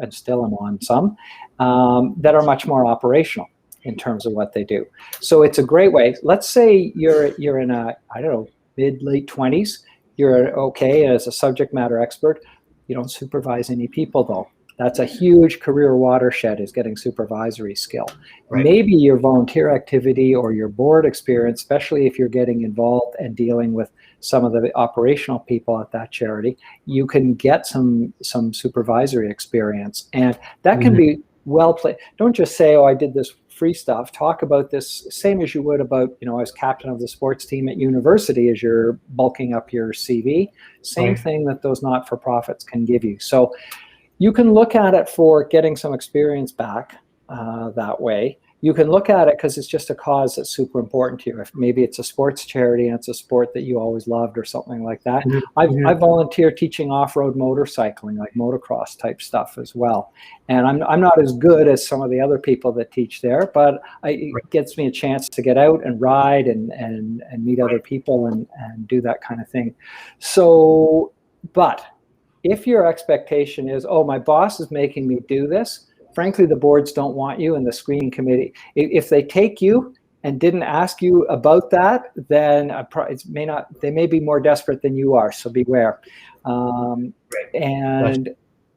still am on some, that are much more operational in terms of what they do. So it's a great way. Let's say you're in a, I don't know, mid-late 20s. You're okay as a subject matter expert. You don't supervise any people, though. That's a huge career watershed, is getting supervisory skill. Right. Maybe your volunteer activity or your board experience, especially if you're getting involved and dealing with some of the operational people at that charity, you can get some supervisory experience. And that can be well played. Don't just say, oh, I did this free stuff. Talk about this same as you would about, I was captain of the sports team at university as you're bulking up your CV. Same thing that those not-for-profits can give you. So you can look at it for getting some experience back that way. You can look at it because it's just a cause that's super important to you. If maybe it's a sports charity and it's a sport that you always loved or something like that. I volunteer teaching off-road motorcycling, like motocross type stuff as well. And I'm not as good as some of the other people that teach there, but it gets me a chance to get out and ride and meet other people and do that kind of thing. So, but if your expectation is, oh, my boss is making me do this, frankly, the boards don't want you, and the screening committee, if they take you and didn't ask you about that, then they may be more desperate than you are, so beware. And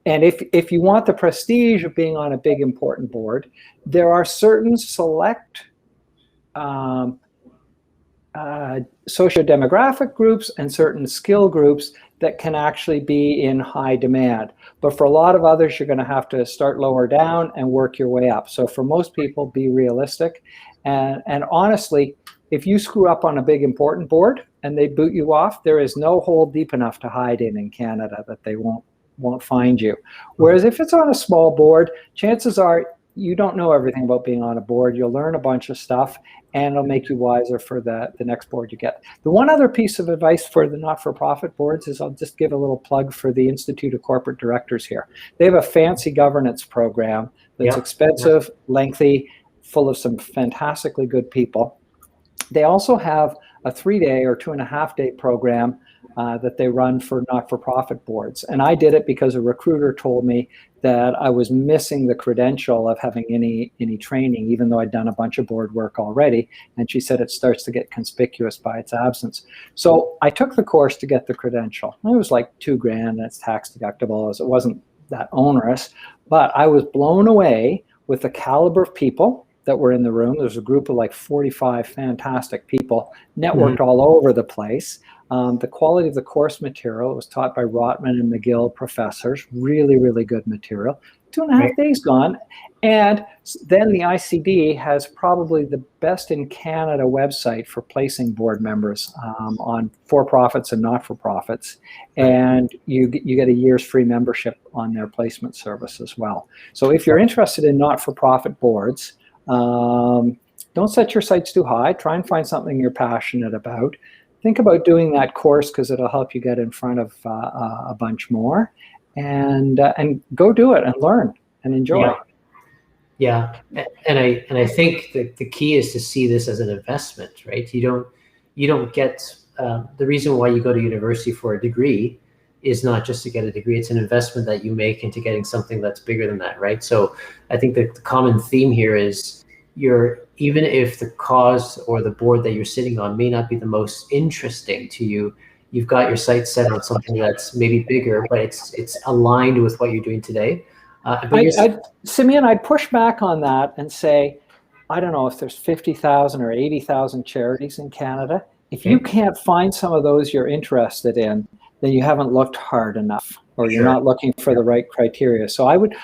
if you want the prestige of being on a big, important board, there are certain select socio-demographic groups and certain skill groups that can actually be in high demand. But for a lot of others, you're going to have to start lower down and work your way up. So for most people, be realistic. And honestly, if you screw up on a big, important board and they boot you off, there is no hole deep enough to hide in Canada that they won't find you. Whereas if it's on a small board, chances are you don't know everything about being on a board. You'll learn a bunch of stuff, and it'll make you wiser for the next board you get. The one other piece of advice for the not-for-profit boards is, I'll just give a little plug for the Institute of Corporate Directors here. They have a fancy governance program that's expensive, lengthy, full of some fantastically good people. They also have a 3-day or 2.5-day program that they run for not-for-profit boards. And I did it because a recruiter told me that I was missing the credential of having any training, even though I'd done a bunch of board work already. And she said it starts to get conspicuous by its absence. So I took the course to get the credential. It was like $2,000, and it's tax deductible, as it wasn't that onerous. But I was blown away with the caliber of people that were in the room. There's a group of like 45 fantastic people, networked all over the place. The quality of the course material was taught by Rotman and McGill professors, really, really good material. 2.5 days gone. And then the ICD has probably the best in Canada website for placing board members on for-profits and not-for-profits. And you get a year's free membership on their placement service as well. So if you're interested in not-for-profit boards, don't set your sights too high. Try and find something you're passionate about. Think about doing that course because it'll help you get in front of a bunch more, and go do it and learn and enjoy. Yeah, and I think that the key is to see this as an investment, right? You don't get the reason why you go to university for a degree is not just to get a degree. It's an investment that you make into getting something that's bigger than that, right? So I think that the common theme here is even if the cause or the board that you're sitting on may not be the most interesting to you, you've got your sights set on something that's maybe bigger, but it's aligned with what you're doing today. Simeon, I'd push back on that and say, I don't know if there's 50,000 or 80,000 charities in Canada. If you can't find some of those you're interested in, then you haven't looked hard enough, or you're not looking for the right criteria. So I would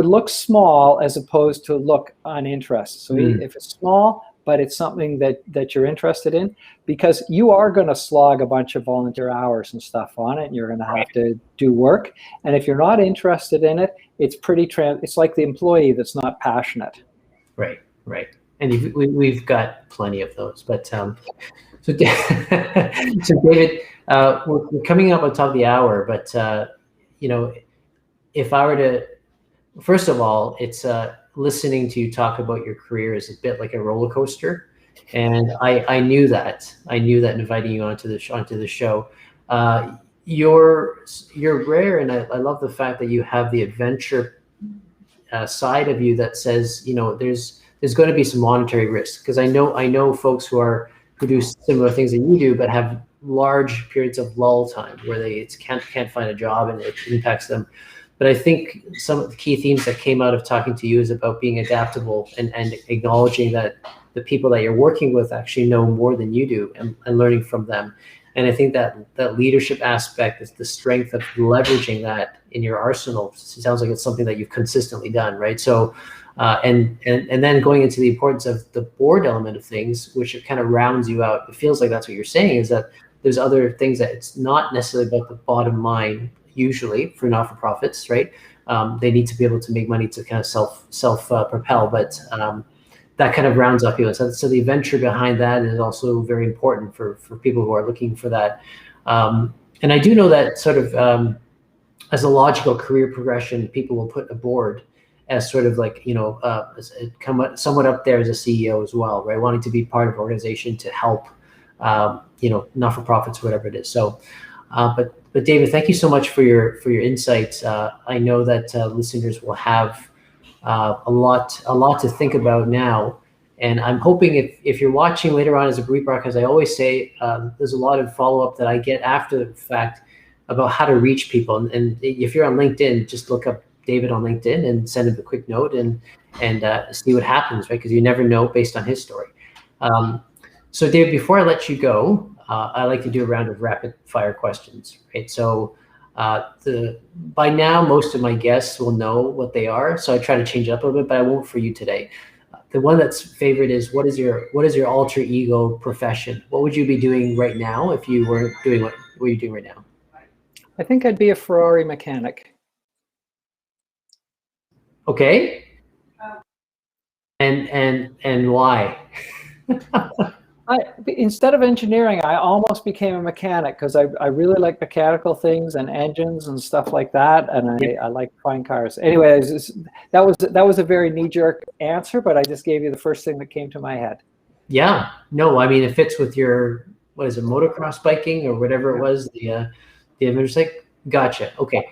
look small as opposed to look uninterested. So if it's small, but it's something that you're interested in, because you are going to slog a bunch of volunteer hours and stuff on it, and you're going to have to do work. And if you're not interested in it, it's it's like the employee that's not passionate. Right. And we've got plenty of those. But So, so David, we're coming up on top of the hour, but you know, if I were to, first of all, it's listening to you talk about your career is a bit like a roller coaster, and I knew that. I knew that inviting you onto the show. You're rare, and I love the fact that you have the adventure side of you that says, you know, there's going to be some monetary risk, because I know folks who do similar things that you do, but have large periods of lull time where they can't find a job and it impacts them. But I think some of the key themes that came out of talking to you is about being adaptable and acknowledging that the people that you're working with actually know more than you do, and learning from them. And I think that leadership aspect is the strength of leveraging that in your arsenal. It sounds like it's something that you've consistently done, right? So, and then going into the importance of the board element of things, which it kind of rounds you out. It feels like that's what you're saying, is that there's other things that it's not necessarily about the bottom line. Usually for not-for-profits, right? They need to be able to make money to kind of self propel, but that kind of rounds up you. So the adventure behind that is also very important for people who are looking for that. And I do know that sort of as a logical career progression, people will put a board as sort of like, you know, somewhat up there as a CEO as well, right? Wanting to be part of an organization to help, you know, not-for-profits, whatever it is. So, but David, thank you so much for your insights. I know that listeners will have a lot to think about now, and I'm hoping if you're watching later on as a rebroadcast, I always say there's a lot of follow-up that I get after the fact about how to reach people. And if you're on LinkedIn, just look up David on LinkedIn and send him a quick note and see what happens, right? Because you never know based on his story. So David, before I let you go, I like to do a round of rapid fire questions, right? So by now, most of my guests will know what they are, so I try to change it up a little bit, but I won't for you today. The one that's favorite is, what is your alter ego profession? What would you be doing right now if you weren't doing what you're doing right now? I think I'd be a Ferrari mechanic. Okay. And why? Instead of engineering, I almost became a mechanic because I really like mechanical things and engines and stuff like that, and I like fine cars. Anyway, that was a very knee-jerk answer, but I just gave you the first thing that came to my head. Yeah, no, I mean, it fits with your, what is it, motocross biking or whatever it was, the adventure. Like, gotcha. Okay.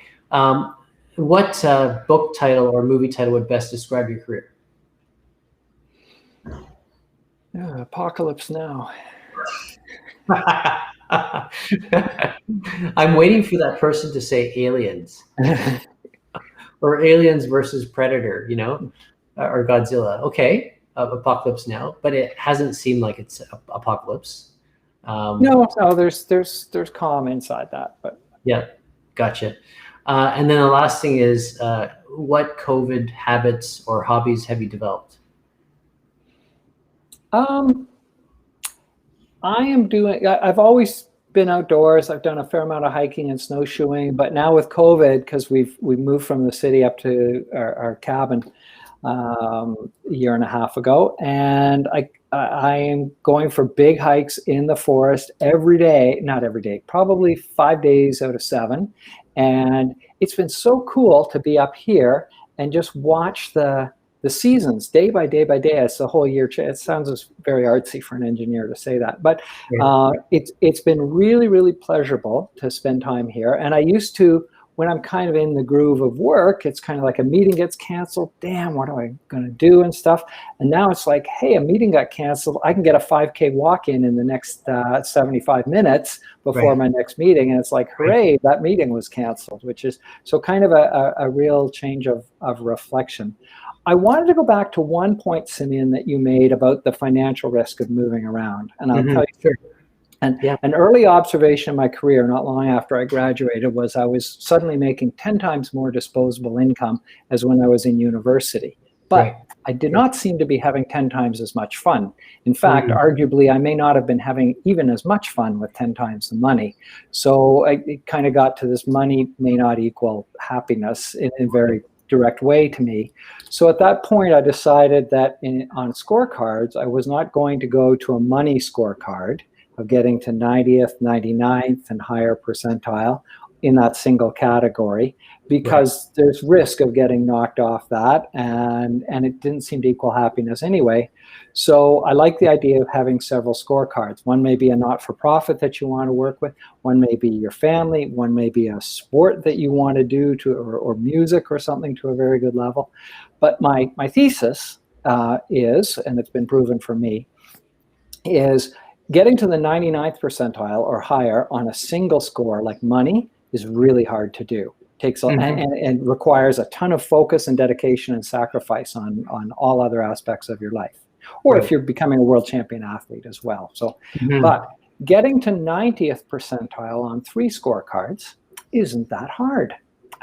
What book title or movie title would best describe your career? Apocalypse Now. I'm waiting for that person to say Aliens or Aliens versus Predator, you know, or Godzilla. Okay, Apocalypse Now, but it hasn't seemed like it's apocalypse. No, there's calm inside that, but yeah, gotcha. And then the last thing is, what COVID habits or hobbies have you developed? I've always been outdoors. I've done a fair amount of hiking and snowshoeing, but now with COVID, because we've moved from the city up to our cabin a year and a half ago, and I am going for big hikes in the forest every day, not every day, probably 5 days out of 7. And it's been so cool to be up here and just watch the seasons day by day by day as the whole year. It sounds very artsy for an engineer to say that, but it's been really, really pleasurable to spend time here. And I used to, when I'm kind of in the groove of work, it's kind of like a meeting gets canceled. Damn, what am I going to do and stuff? And now it's like, hey, a meeting got canceled. I can get a 5K walk-in in the next 75 minutes before my next meeting. And it's like, hooray, that meeting was canceled, which is so kind of a real change of reflection. I wanted to go back to one point, Simeon, that you made about the financial risk of moving around. And I'll tell you, sure. An early observation in my career, not long after I graduated, was I was suddenly making 10 times more disposable income as when I was in university. But I did not seem to be having 10 times as much fun. In fact, arguably, I may not have been having even as much fun with 10 times the money. So it kind of got to this money may not equal happiness in a very direct way to me. So at that point, I decided that on scorecards, I was not going to go to a money scorecard, of getting to 90th, 99th, and higher percentile in that single category, because there's risk of getting knocked off that, and it didn't seem to equal happiness anyway. So I like the idea of having several scorecards. One may be a not-for-profit that you want to work with, one may be your family, one may be a sport that you want to do or music or something to a very good level. But my thesis is, and it's been proven for me, is getting to the 99th percentile or higher on a single score like money is really hard to do. Takes and requires a ton of focus and dedication and sacrifice on all other aspects of your life. Or if you're becoming a world champion athlete as well. So, but getting to 90th percentile on 3 scorecards isn't that hard.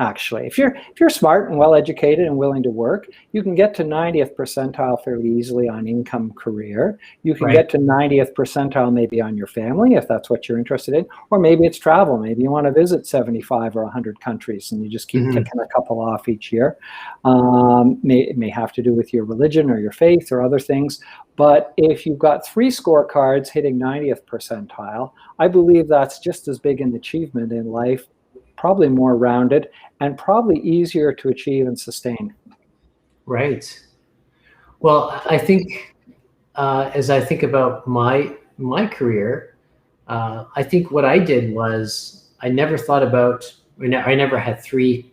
Actually, if you're smart and well educated and willing to work, you can get to 90th percentile fairly easily on income, career. You can get to 90th percentile maybe on your family if that's what you're interested in, or maybe it's travel. Maybe you want to visit 75 or 100 countries and you just keep ticking a couple off each year. It may have to do with your religion or your faith or other things. But if you've got 3 scorecards hitting 90th percentile, I believe that's just as big an achievement in life, probably more rounded, and probably easier to achieve and sustain. Right. Well, I think as I think about my career, I think what I did was I never thought about, I never had 3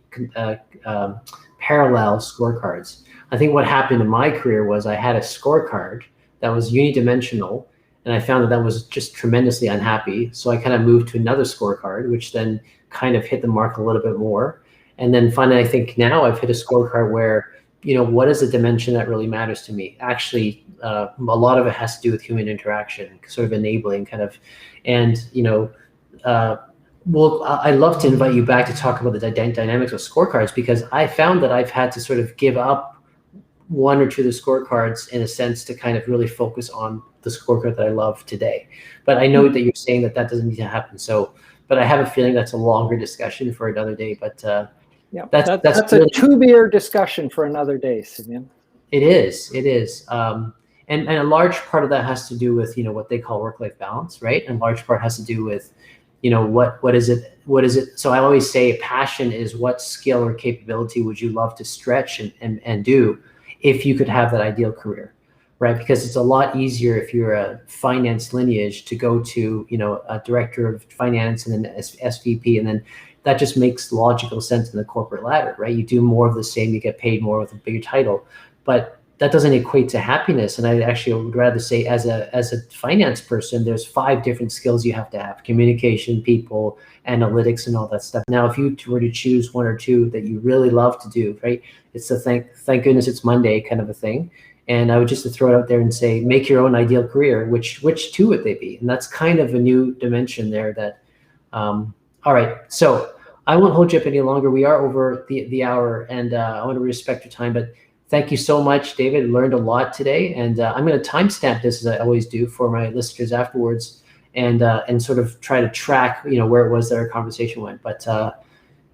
parallel scorecards. I think what happened in my career was I had a scorecard that was unidimensional, and I found that was just tremendously unhappy. So I kind of moved to another scorecard, which then kind of hit the mark a little bit more. And then finally, I think now I've hit a scorecard where, what is the dimension that really matters to me? Actually, a lot of it has to do with human interaction, sort of enabling kind of, and, well, I'd love to invite you back to talk about the dynamics of scorecards, because I found that I've had to sort of give up 1 or 2 of the scorecards in a sense to kind of really focus on the scorecard that I love today. But I know that you're saying that doesn't need to happen. So, but I have a feeling that's a longer discussion for another day. But that's really, a 2-beer discussion for another day, Simeon. It is. And a large part of that has to do with, what they call work-life balance, right? And a large part has to do with, what is it? So I always say passion is what skill or capability would you love to stretch and do if you could have that ideal career, right? Because it's a lot easier if you're a finance lineage to go to, a director of finance and then SVP, and then that just makes logical sense in the corporate ladder, right? You do more of the same, you get paid more with a bigger title, but that doesn't equate to happiness. And I actually would rather say, as a finance person, there's 5 different skills you have to have: communication, people, analytics, and all that stuff. Now, if you were to choose 1 or 2 that you really love to do, right? It's the thank goodness it's Monday kind of a thing. And I would just throw it out there and say, make your own ideal career. Which 2 would they be? And that's kind of a new dimension there. That all right. So I won't hold you up any longer. We are over the hour, and I want to respect your time. But thank you so much, David. Learned a lot today, and I'm going to timestamp this as I always do for my listeners afterwards, and sort of try to track where it was that our conversation went. But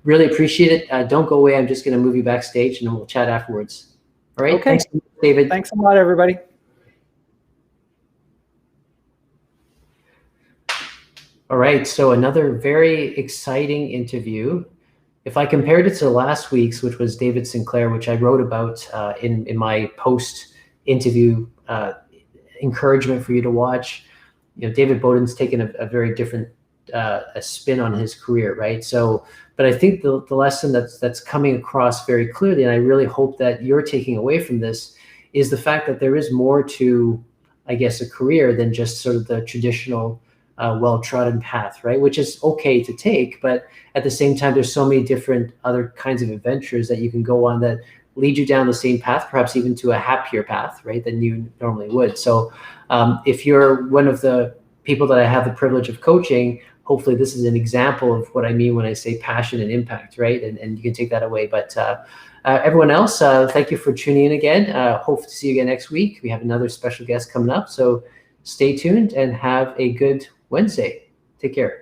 really appreciate it. Don't go away. I'm just going to move you backstage, and then we'll chat afterwards. All right. Okay. Thanks, David. Thanks a lot, everybody. All right. So another very exciting interview. If I compared it to last week's, which was David Sinclair, which I wrote about in my post-interview encouragement for you to watch, David Bowden's taken a very different a spin on his career, right? So, but I think the lesson that's coming across very clearly, and I really hope that you're taking away from this, is the fact that there is more to, I guess, a career than just sort of the traditional well-trodden path, right? Which is okay to take, but at the same time, there's so many different other kinds of adventures that you can go on that lead you down the same path, perhaps even to a happier path, right, than you normally would. So if you're one of the people that I have the privilege of coaching, hopefully this is an example of what I mean when I say passion and impact, right? And you can take that away. But everyone else, thank you for tuning in again. Hope to see you again next week. We have another special guest coming up. So stay tuned and have a good Wednesday. Take care.